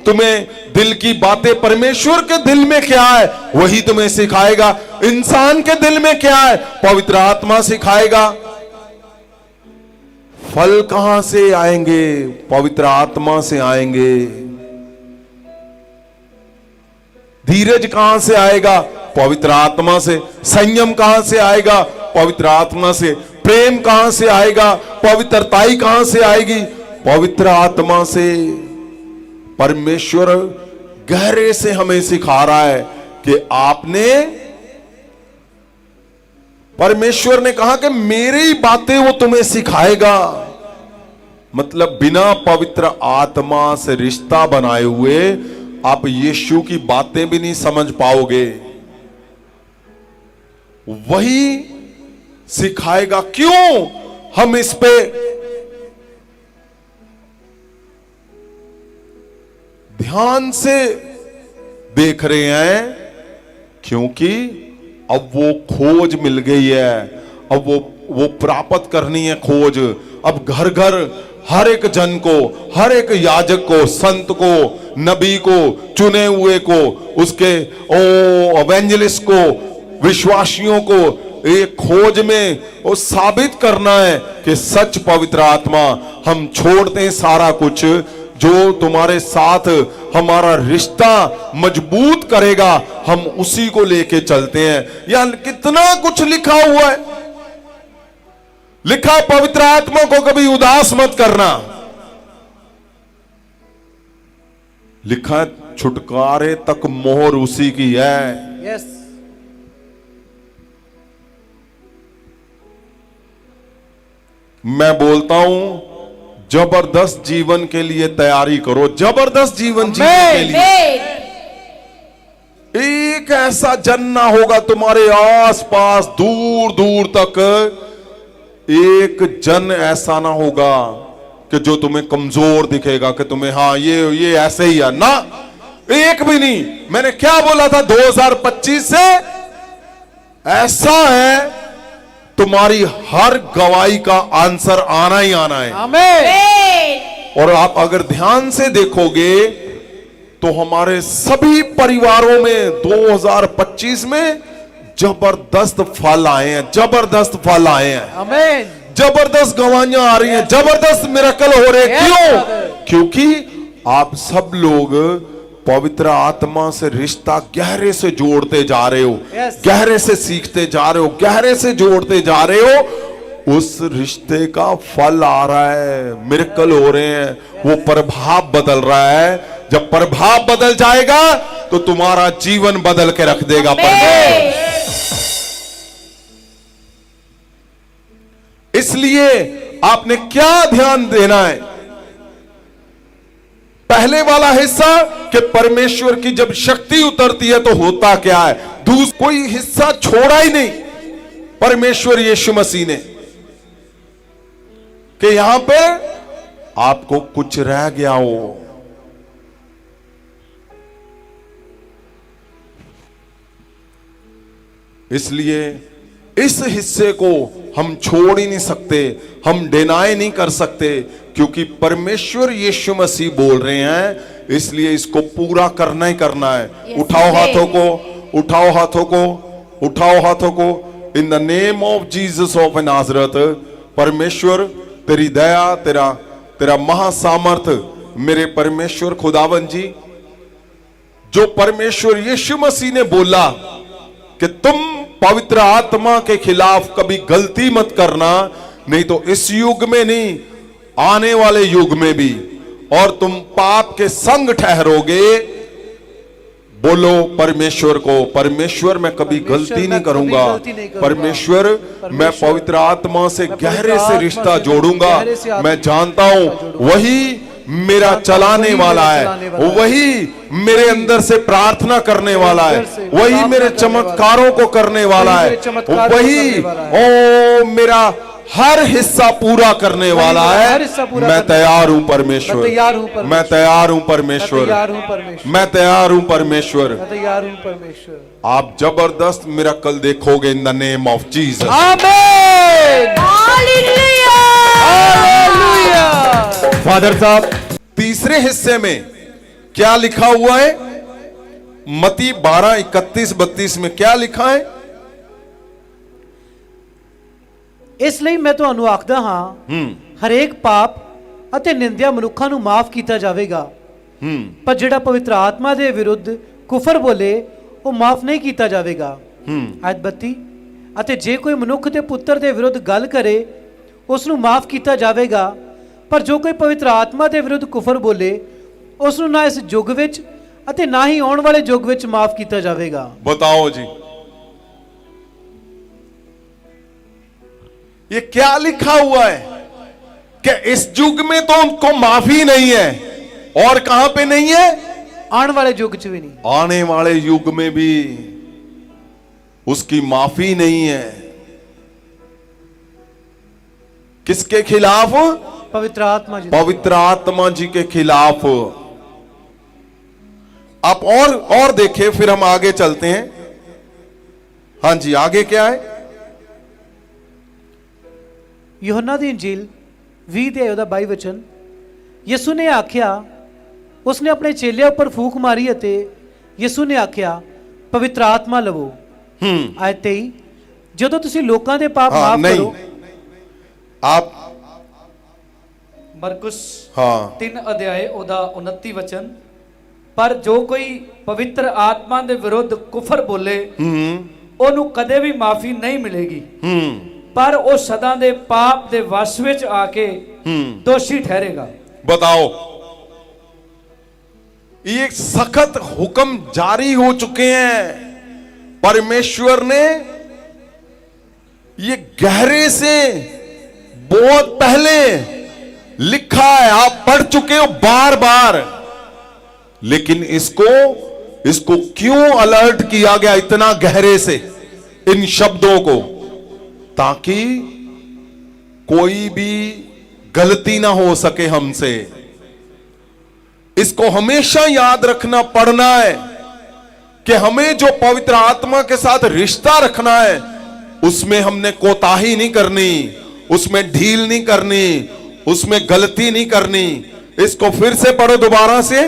तुम्हें दिल की बातें, परमेश्वर के दिल में क्या है वही तुम्हें सिखाएगा। इंसान के दिल में क्या है, पवित्र आत्मा सिखाएगा। फल कहां से आएंगे? पवित्र आत्मा से आएंगे। धीरज कहां से आएगा? पवित्र आत्मा से। संयम कहां से आएगा? पवित्र आत्मा से। प्रेम कहां से आएगा? पवित्रताई कहां से आएगी? पवित्र आत्मा से। परमेश्वर गहरे से हमें सिखा रहा है कि परमेश्वर ने कहा कि मेरी बातें वो तुम्हें सिखाएगा। मतलब बिना पवित्र आत्मा से रिश्ता बनाए हुए आप यीशु की बातें भी नहीं समझ पाओगे। वही सिखाएगा। क्यों हम इस पे ध्यान से देख रहे हैं? क्योंकि अब वो खोज मिल गई है, अब वो प्राप्त करनी है खोज। अब घर घर हर एक जन को, हर एक याजक को, संत को, नबी को, चुने हुए को, उसके एवेंजलिस्ट को, विश्वासियों को एक खोज में वो साबित करना है कि सच पवित्र आत्मा, हम छोड़ते हैं सारा कुछ जो तुम्हारे साथ हमारा रिश्ता मजबूत करेगा, हम उसी को लेके चलते हैं। या कितना कुछ लिखा हुआ है। लिखा है पवित्र आत्मा को कभी उदास मत करना। लिखा है छुटकारे तक मोहर उसी की है। यस। मैं बोलता हूं, जबरदस्त जीवन के लिए तैयारी करो। जबरदस्त जीवन जीने के लिए एक ऐसा जन ना होगा तुम्हारे आसपास, दूर दूर तक एक जन ऐसा ना होगा कि जो तुम्हें कमजोर दिखेगा, कि तुम्हें हाँ ये ऐसे ही है ना, एक भी नहीं। मैंने क्या बोला था? 2025 से ऐसा है, तुम्हारी हर गवाही का आंसर आना ही आना है। आमीन। और आप अगर ध्यान से देखोगे तो हमारे सभी परिवारों में 2025 में जबरदस्त फल आए हैं, जबरदस्त फल आए हैं। आमीन। जबरदस्त गवाहियां आ रही हैं, जबरदस्त मिरेकल हो रहे हैं। क्यों? क्योंकि आप सब लोग पवित्र आत्मा से रिश्ता गहरे से जोड़ते जा रहे हो, Yes. गहरे से सीखते जा रहे हो, गहरे से जोड़ते जा रहे हो, उस रिश्ते का फल आ रहा है, मिरेकल हो रहे हैं, वो प्रभाव बदल रहा है। जब प्रभाव बदल जाएगा तो तुम्हारा जीवन बदल के रख देगा परमेश्वर। इसलिए आपने क्या ध्यान देना है? पहले वाला हिस्सा कि परमेश्वर की जब शक्ति उतरती है तो होता क्या है, कोई हिस्सा छोड़ा ही नहीं परमेश्वर यीशु मसीह ने कि यहां पे आपको कुछ रह गया हो। इसलिए इस हिस्से को हम छोड़ ही नहीं सकते, हम डिनाई नहीं कर सकते, क्योंकि परमेश्वर यीशु मसीह बोल रहे हैं, इसलिए इसको पूरा करना ही करना है। Yes, उठाओ Lord. हाथों को, उठाओ हाथों को, उठाओ हाथों को। In the name of Jesus of Nazareth, परमेश्वर तेरी दया, तेरा महासामर्थ, मेरे परमेश्वर खुदावन जी, जो परमेश्वर यीशु मसीह ने बोला कि तुम पवित्र आत्मा के खिलाफ कभी गलती मत करना, नहीं तो इस युग में नहीं, आने वाले युग में भी, और तुम पाप के संग ठहरोगे। बोलो परमेश्वर को, परमेश्वर मैं कभी गलती नहीं करूंगा, परमेश्वर मैं पवित्र आत्मा से गहरे से रिश्ता जोड़ूंगा। मैं जानता हूं वही मेरा चलाने वाला है, वही मेरे अंदर से प्रार्थना करने वाला है, वही मेरे चमत्कारों को करने वाला है, वही ओ मेरा हर हिस्सा पूरा करने वाला है। मैं तैयार हूं परमेश्वर, मैं तैयार हूं परमेश्वर, मैं तैयार हूं परमेश्वर। तैयार हूं परमेश्वर। आप जबरदस्त मिरेकल देखोगे इन द नेम ऑफ जीसस। आमीन। फादर साहब, तीसरे हिस्से में क्या लिखा हुआ है? मती 12:31-32 में क्या लिखा है? इसलिए मैं ਤੁਹਾਨੂੰ ਆਖਦਾ ਹਾਂ, ਹਰੇਕ ਪਾਪ ਅਤੇ ਨਿੰਦਿਆ ਮਨੁੱਖਾਂ ਨੂੰ ਮਾਫ ਕੀਤਾ ਜਾਵੇਗਾ, ਪਰ ਜਿਹੜਾ ਪਵਿੱਤਰ ਆਤਮਾ ਦੇ ਵਿਰੁੱਧ ਕੁਫਰ ਬੋਲੇ ਉਹ ਮਾਫ ਨਹੀਂ ਕੀਤਾ ਜਾਵੇਗਾ। ਆਇਤ 32, ਅਤੇ ਜੇ ਕੋਈ ਮਨੁੱਖ ਦੇ ਪੁੱਤਰ ਦੇ ਵਿਰੁੱਧ ਗੱਲ ਕਰੇ ਉਸ ਨੂੰ ਮਾਫ ਕੀਤਾ ਜਾਵੇਗਾ, ਪਰ ਜੋ ਕੋਈ ਪਵਿੱਤਰ ਆਤਮਾ ਦੇ ਵਿਰੁੱਧ ਕੁਫਰ ਬੋਲੇ ਉਸ ਨੂੰ ਨਾ ਇਸ ਯੁੱਗ ਵਿੱਚ ਅਤੇ ਨਾ ਹੀ ਆਉਣ ਵਾਲੇ ਯੁੱਗ ਵਿੱਚ ਮਾਫ ਕੀਤਾ ਜਾਵੇਗਾ। बताओ जी, ये क्या लिखा हुआ है कि इस युग में तो उनको माफी नहीं है, और कहां पे नहीं है? ਆਉਣ ਵਾਲੇ ਯੁੱਗ 'ਚ ਵੀ ਨਹੀਂ। आने वाले युग में भी उसकी माफी नहीं है। किसके खिलाफ? ਪਵਿੱਤਰ ਆਤਮਾ ਜੀ। पवित्र आत्मा जी के खिलाफ। आप और देखें, फिर हम आगे चलते हैं। हाँ जी, आगे क्या है? यूहन्ना दी इंजील 20 ਦੇ ਉਹਦਾ 22 ਵਚਨ, ਯਿਸੂ ਨੇ ਆਖਿਆ, ਉਸਨੇ ਆਪਣੇ ਚੇਲਿਆਂ ਉੱਪਰ ਫੂਕ ਮਾਰੀ ਅਤੇ ਯਿਸੂ ਨੇ ਆਖਿਆ ਪਵਿੱਤਰ ਆਤਮਾ ਲਵੋ। ਆਇਤ 23, ਜਦੋਂ ਤੁਸੀਂ ਲੋਕਾਂ ਦੇ ਪਾਪ ਮਾਫ नहीं ਕਰੋ। आप ਮਰਕੁਸ हाँ 3 ਅਧਿਆਏ ਉਹਦਾ 29 ਵਚਨ, ਪਰ ਜੋ ਕੋਈ ਪਵਿੱਤਰ ਆਤਮਾ ਦੇ ਵਿਰੁੱਧ ਕੁਫਰ ਬੋਲੇ ਉਹਨੂੰ ਕਦੇ ਵੀ ਮਾਫੀ ਨਹੀਂ ਮਿਲੇਗੀ, ਪਰ ਉਹ ਸਦਾ ਦੇ ਪਾਪ ਦੇ ਵਸ ਵਿੱਚ ਆ ਕੇ ਦੋਸ਼ੀ ठहरेगा। बताओ, ये सख्त हुक्म जारी हो चुके हैं। परमेश्वर ने ये गहरे से बहुत पहले लिखा है, आप पढ़ चुके हो बार बार, लेकिन इसको क्यों अलर्ट किया गया इतना गहरे से इन शब्दों को? ताकि कोई भी गलती ना हो सके हमसे। इसको हमेशा याद रखना पड़ना है कि हमें जो पवित्र आत्मा के साथ रिश्ता रखना है उसमें हमने कोताही नहीं करनी, उसमें ढील नहीं करनी, उसमें गलती नहीं करनी। इसको फिर से पढ़ो दोबारा से।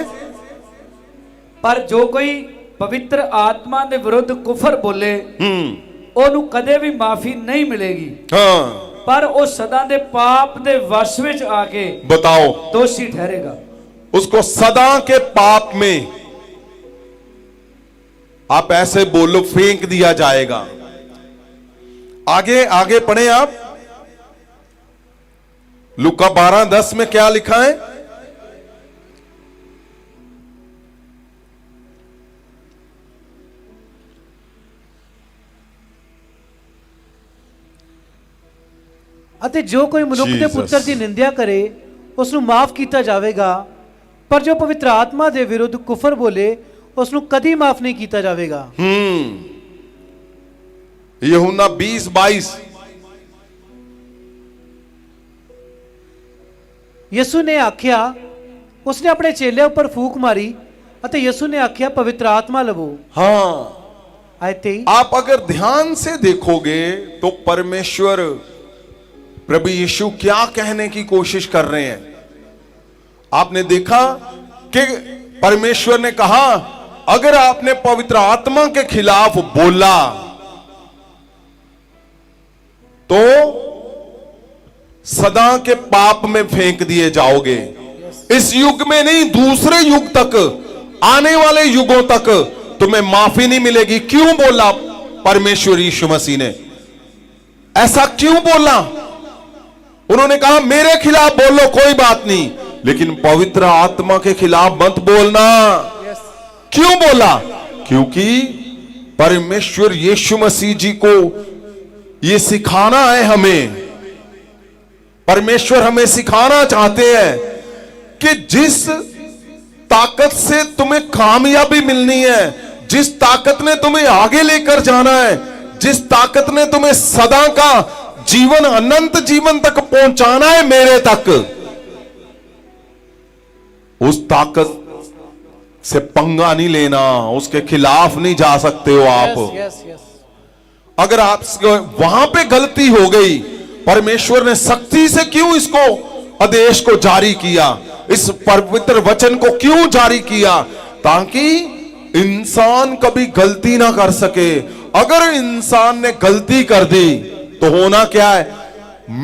पर जो कोई पवित्र आत्मा के विरुद्ध कुफर बोले ਉਹਨੂੰ ਕਦੇ ਵੀ ਮਾਫੀ ਨਹੀਂ ਮਿਲੇਗੀ, ਪਰ ਉਹ ਸਦਾ ਦੇ ਪਾਪ ਦੇ ਵਸ ਵਿੱਚ ਆ ਕੇ बताओ, ਦੋਸ਼ੀ ठहरेगा। उसको सदा के पाप में आप ऐसे बोलो, फेंक दिया जाएगा। आगे आगे पढ़े आप, लूका 12:10 में क्या लिखा है? ਅਤੇ ਜੋ ਕੋਈ ਮਨੁੱਖ ਦੇ Jesus. ਪੁੱਤਰ ਦੀ ਨਿੰਦਿਆ ਕਰੇ ਉਸ ਨੂੰ ਮਾਫ ਕੀਤਾ ਜਾਵੇਗਾ, ਪਰ ਜੋ ਪਵਿੱਤਰ ਆਤਮਾ ਦੇ ਵਿਰੁੱਧ ਕੁਫਰ ਬੋਲੇ ਉਸ ਨੂੰ ਕਦੀ ਮਾਫ ਨਹੀਂ ਕੀਤਾ ਜਾਵੇਗਾ। यूहन्ना 20:22। ਯਿਸੂ ਨੇ ਆਖਿਆ, ਉਸਨੇ ਆਪਣੇ ਚੇਲਿਆਂ ਉੱਪਰ ਫੂਕ ਮਾਰੀ ਅਤੇ ਯਿਸੂ ਨੇ ਆਖਿਆ ਪਵਿੱਤਰ ਆਤਮਾ ਲਵੋ। हाँ, ਆਇਤ 23। आप अगर ध्यान से देखोगे तो परमेश्वर प्रभु यीशु क्या कहने की कोशिश कर रहे हैं। आपने देखा कि परमेश्वर ने कहा, अगर आपने पवित्र आत्मा के खिलाफ बोला तो सदा के पाप में फेंक दिए जाओगे। इस युग में नहीं, दूसरे युग तक, आने वाले युगों तक तुम्हें माफी नहीं मिलेगी। क्यों बोला परमेश्वर यीशु मसीह ने? ऐसा क्यों बोला? उन्होंने कहा मेरे खिलाफ बोलो कोई बात नहीं, लेकिन पवित्र आत्मा के खिलाफ मत बोलना। क्यों बोला? क्योंकि परमेश्वर यीशु मसीह जी को ये सिखाना है हमें। परमेश्वर हमें सिखाना चाहते हैं कि जिस ताकत से तुम्हें कामयाबी मिलनी है, जिस ताकत ने तुम्हें आगे लेकर जाना है, जिस ताकत ने तुम्हें सदा का जीवन, अनंत जीवन तक पहुंचाना है, मेरे तक, उस ताकत से पंगा नहीं लेना, उसके खिलाफ नहीं जा सकते हो आप। Yes yes. अगर आप वहां पे गलती हो गई, परमेश्वर ने सख्ती से क्यों इसको आदेश को जारी किया, इस पवित्र वचन को क्यों जारी किया? ताकि इंसान कभी गलती ना कर सके। अगर इंसान ने गलती कर दी तो होना क्या है?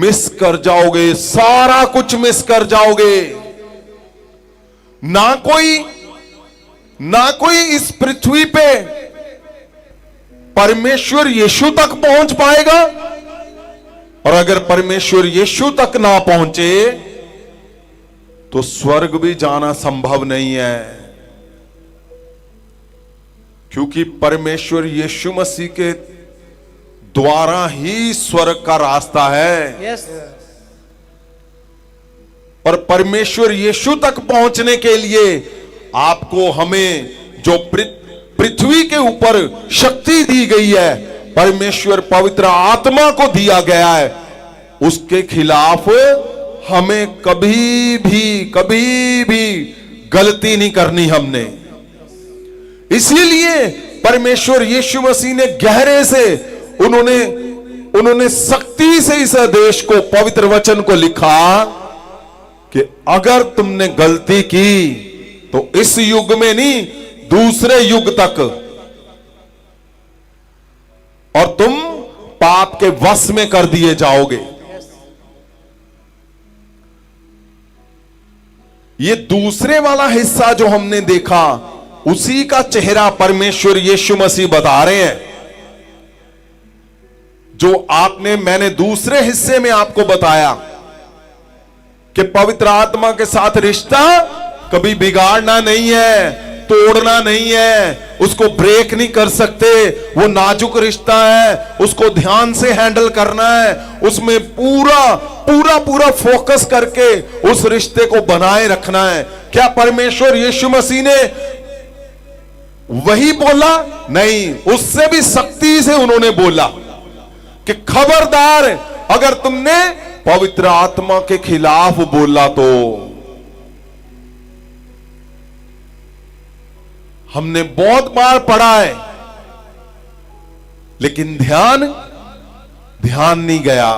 मिस कर जाओगे, सारा कुछ मिस कर जाओगे। ना कोई इस पृथ्वी पे परमेश्वर यीशु तक पहुंच पाएगा, और अगर परमेश्वर यीशु तक ना पहुंचे तो स्वर्ग भी जाना संभव नहीं है। क्योंकि परमेश्वर यीशु मसीह के द्वारा ही स्वर्ग का रास्ता है। यस। और परमेश्वर यीशु तक पहुंचने के लिए आपको, हमें जो पृथ्वी के ऊपर शक्ति दी गई है, परमेश्वर पवित्र आत्मा को दिया गया है, उसके खिलाफ हमें कभी भी गलती नहीं करनी हमने। इसीलिए परमेश्वर यीशु मसीह ने गहरे से उन्होंने सख्ती से इस आदेश को, पवित्र वचन को लिखा कि अगर तुमने गलती की तो इस युग में नहीं, दूसरे युग तक, और तुम पाप के वश में कर दिए जाओगे। ये दूसरे वाला हिस्सा जो हमने देखा, उसी का चेहरा परमेश्वर यीशु मसीह बता रहे हैं। जो मैंने दूसरे हिस्से में आपको बताया कि पवित्र आत्मा के साथ रिश्ता कभी बिगाड़ना नहीं है, तोड़ना नहीं है, उसको ब्रेक नहीं कर सकते। वो नाजुक रिश्ता है, उसको ध्यान से हैंडल करना है, उसमें पूरा फोकस करके उस रिश्ते को बनाए रखना है। क्या परमेश्वर यीशु मसीह ने वही बोला? नहीं, उससे भी सख्ती से उन्होंने बोला कि खबरदार, अगर तुमने पवित्र आत्मा के खिलाफ बोला तो। हमने बहुत बार पढ़ा है, लेकिन ध्यान नहीं गया।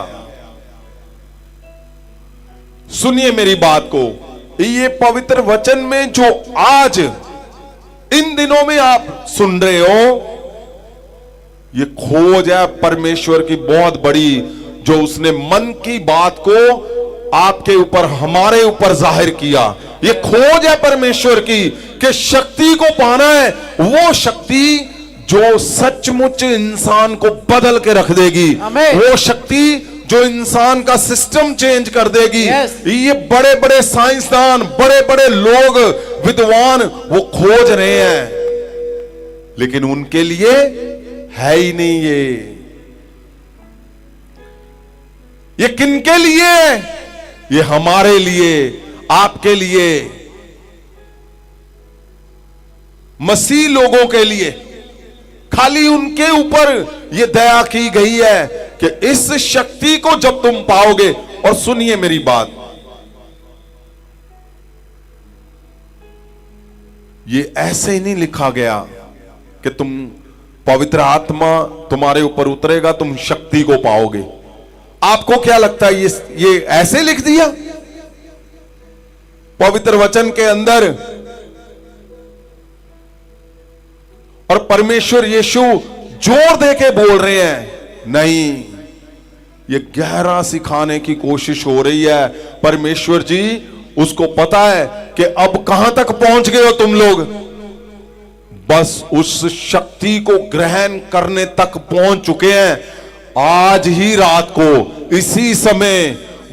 सुनिए मेरी बात को, ये पवित्र वचन में जो आज इन दिनों में आप सुन रहे हो, ये खोज है परमेश्वर की बहुत बड़ी, जो उसने मन की बात को आपके ऊपर, हमारे ऊपर जाहिर किया। ये खोज है परमेश्वर की कि शक्ति को पाना है, वो शक्ति जो सचमुच इंसान को बदल के रख देगी, आमीन। वो शक्ति जो इंसान का सिस्टम चेंज कर देगी। Yes। ये बड़े बड़े साइंसदान, बड़े बड़े लोग, विद्वान वो खोज रहे हैं, लेकिन उनके लिए है ही नहीं ये किनके लिए? ये हमारे लिए, आपके लिए, मसीह लोगों के लिए। खाली उनके ऊपर यह दया की गई है कि इस शक्ति को जब तुम पाओगे, और सुनिए मेरी बात, ये ऐसे ही नहीं लिखा गया कि तुम पवित्र आत्मा तुम्हारे ऊपर उतरेगा, तुम शक्ति को पाओगे। आपको क्या लगता है ये ऐसे लिख दिया पवित्र वचन के अंदर? और परमेश्वर यीशु जोर दे के बोल रहे हैं, नहीं, ये गहरा सिखाने की कोशिश हो रही है। परमेश्वर जी उसको पता है कि अब कहां तक पहुंच गए हो तुम लोग, बस उस शक्ति को ग्रहण करने तक पहुंच चुके हैं। आज ही रात को इसी समय,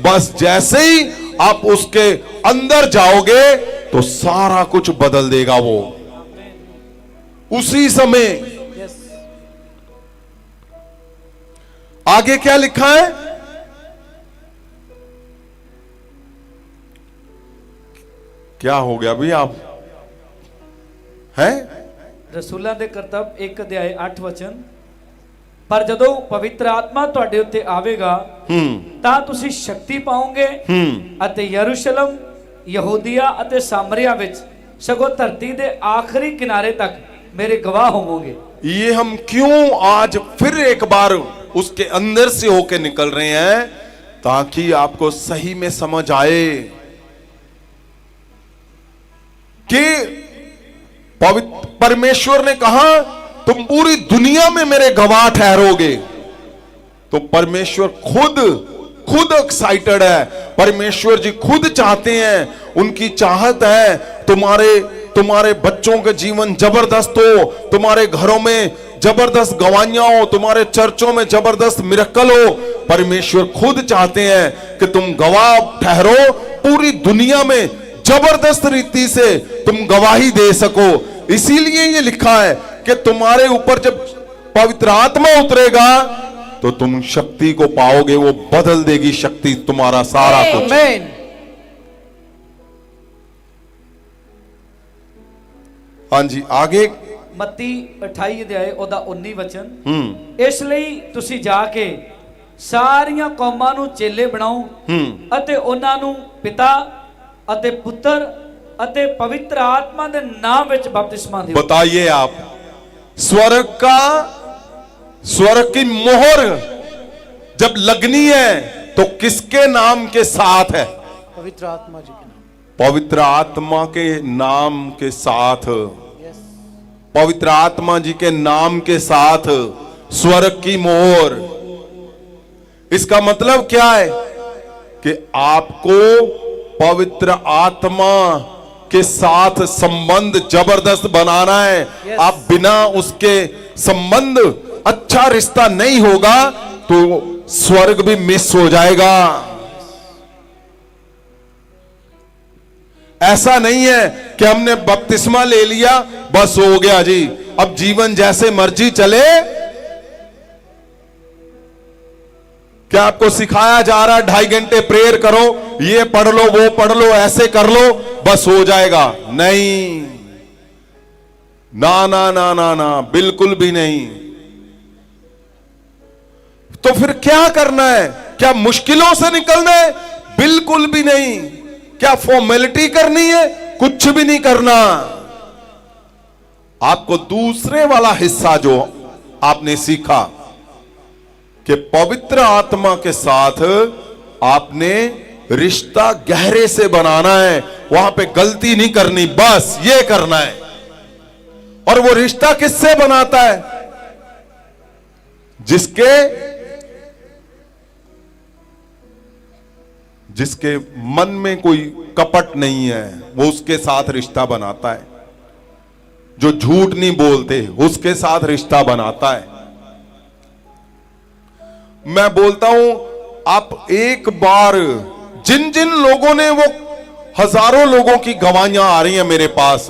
बस जैसे ही आप उसके अंदर जाओगे तो सारा कुछ बदल देगा वो उसी समय। आगे क्या लिखा है? क्या हो गया भाई आप हैं? ਰਸੂਲਾਂ ਦੇ ਕਰਤੱਵ 1 ਅਧਿਆਇ 8 ਵਚਨ, ਪਰ ਜਦੋਂ ਪਵਿੱਤਰ ਆਤਮਾ ਤੁਹਾਡੇ ਉੱਤੇ ਆਵੇਗਾ ਤਾਂ ਤੁਸੀਂ ਸ਼ਕਤੀ ਪਾਓਗੇ ਅਤੇ ਯਰੂਸ਼ਲਮ, ਯਹੂਦੀਆ ਅਤੇ ਸਾਮਰੀਆ ਵਿੱਚ ਸਗੋਂ ਧਰਤੀ ਦੇ ਆਖਰੀ ਕਿਨਾਰੇ ਤੱਕ मेरे गवाह होंगे। ये हम क्यों आज फिर एक बार उसके अंदर से होके निकल रहे हैं, ताकि आपको सही में समझ आए कि पवित्र परमेश्वर ने कहा तुम पूरी दुनिया में मेरे गवाह ठहरोगे। तो परमेश्वर खुद एक्साइटेड है, परमेश्वर जी खुद चाहते हैं, उनकी चाहत है तुम्हारे बच्चों के जीवन जबरदस्त हो, तुम्हारे घरों में जबरदस्त गवाहियां हो, तुम्हारे चर्चों में जबरदस्त मिरेकल हो। परमेश्वर खुद चाहते हैं कि तुम गवाह ठहरो, पूरी दुनिया में जबरदस्त रीति से तुम गवाही दे सको। इसीलिए ये लिखा है कि तुम्हारे ऊपर जब पवित्र आत्मा उतरेगा तो तुम शक्ति को पाओगे, वो बदल देगी शक्ति तुम्हारा सारा कुछ। आमीन। हाँ जी, आगे ਮੱਤੀ 28 ਅਧਿਆਇ ਉਹਦਾ 19 ਵਚਨ, ਇਸ ਲਈ ਤੁਸੀਂ ਜਾ ਕੇ ਸਾਰੀਆਂ ਕੌਮਾਂ ਨੂੰ ਚੇਲੇ ਬਣਾਓ ਅਤੇ ਉਹਨਾਂ ਨੂੰ ਪਿਤਾ ਅਤੇ ਪੁੱਤਰ ਅਤੇ ਪਵਿੱਤਰ ਆਤਮਾ ਦੇ ਨਾਮ ਵਿੱਚ ਬਪਤਿਸਮਾ ਦਿਓ। बताइए आप, स्वर्ग की मोहर जब लगनी है तो किसके नाम के साथ है? पवित्र आत्मा जी के नाम। पवित्र आत्मा के नाम के साथ, पवित्र आत्मा जी के नाम के साथ स्वर्ग की मोहर। इसका मतलब क्या है कि आपको पवित्र आत्मा के साथ संबंध जबरदस्त बनाना है। आप बिना उसके संबंध, अच्छा रिश्ता नहीं होगा तो स्वर्ग भी मिस हो जाएगा। ऐसा नहीं है कि हमने बपतिस्मा ले लिया बस हो गया जी, अब जीवन जैसे मर्जी चले। क्या आपको सिखाया जा रहा है 2.5 घंटे प्रेयर करो, ये पढ़ लो, वो पढ़ लो, ऐसे कर लो, बस हो जाएगा? नहीं, ना ना ना ना ना, बिल्कुल भी नहीं। तो फिर क्या करना है? क्या मुश्किलों से निकलना है? बिल्कुल भी नहीं। क्या फॉर्मेलिटी करनी है? कुछ भी नहीं करना। आपको दूसरे वाला हिस्सा जो आपने सीखा कि पवित्र आत्मा के साथ आपने रिश्ता गहरे से बनाना है, वहां पे गलती नहीं करनी, बस ये करना है। और वो रिश्ता किससे बनाता है? जिसके मन में कोई कपट नहीं है, वो उसके साथ रिश्ता बनाता है। जो झूठ नहीं बोलते उसके साथ रिश्ता बनाता है। मैं बोलता हूं, आप एक बार जिन जिन लोगों ने, वो हजारों लोगों की गवाहियां आ रही हैं मेरे पास,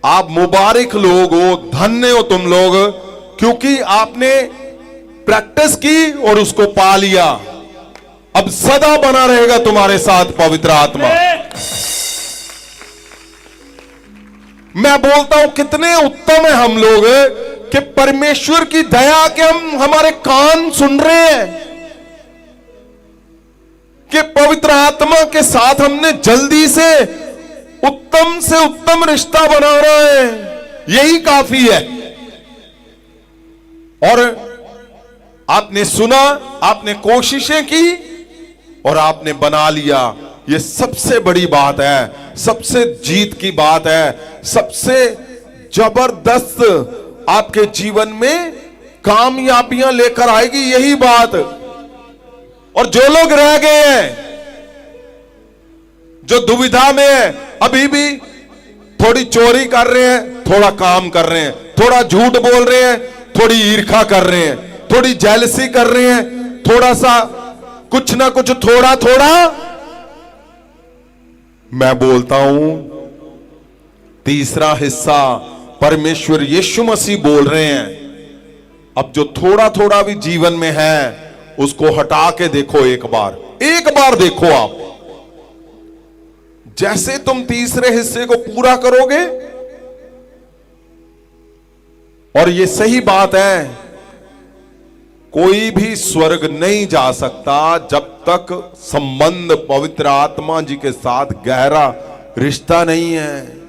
आप मुबारक लोग हो, धन्य हो तुम लोग, क्योंकि आपने प्रैक्टिस की और उसको पा लिया। अब सदा बना रहेगा तुम्हारे साथ पवित्र आत्मा। मैं बोलता हूं कितने उत्तम है हम लोग कि परमेश्वर की दया के हम हमारे कान सुन रहे हैं कि पवित्र आत्मा के साथ हमने जल्दी से उत्तम रिश्ता बना रहे हैं, यही काफी है। और आपने सुना, आपने कोशिशें की और आपने बना लिया, ये सबसे बड़ी बात है, सबसे जीत की बात है, सबसे जबरदस्त आपके जीवन में कामयाबियां लेकर आएगी यही बात। और जो लोग रह गए हैं, जो दुविधा में है, अभी भी थोड़ी चोरी कर रहे हैं, थोड़ा काम कर रहे हैं, थोड़ा झूठ बोल रहे हैं, थोड़ी ईर्खा कर रहे हैं, थोड़ी जेलसी कर रहे हैं, थोड़ा सा कुछ ना कुछ थोड़ा थोड़ा, मैं बोलता हूं तीसरा हिस्सा परमेश्वर यीशु मसीह बोल रहे हैं, अब जो थोड़ा थोड़ा भी जीवन में है उसको हटा के देखो, एक बार देखो आप। जैसे तुम तीसरे हिस्से को पूरा करोगे, और ये सही बात है, कोई भी स्वर्ग नहीं जा सकता जब तक संबंध पवित्र आत्मा जी के साथ गहरा रिश्ता नहीं है।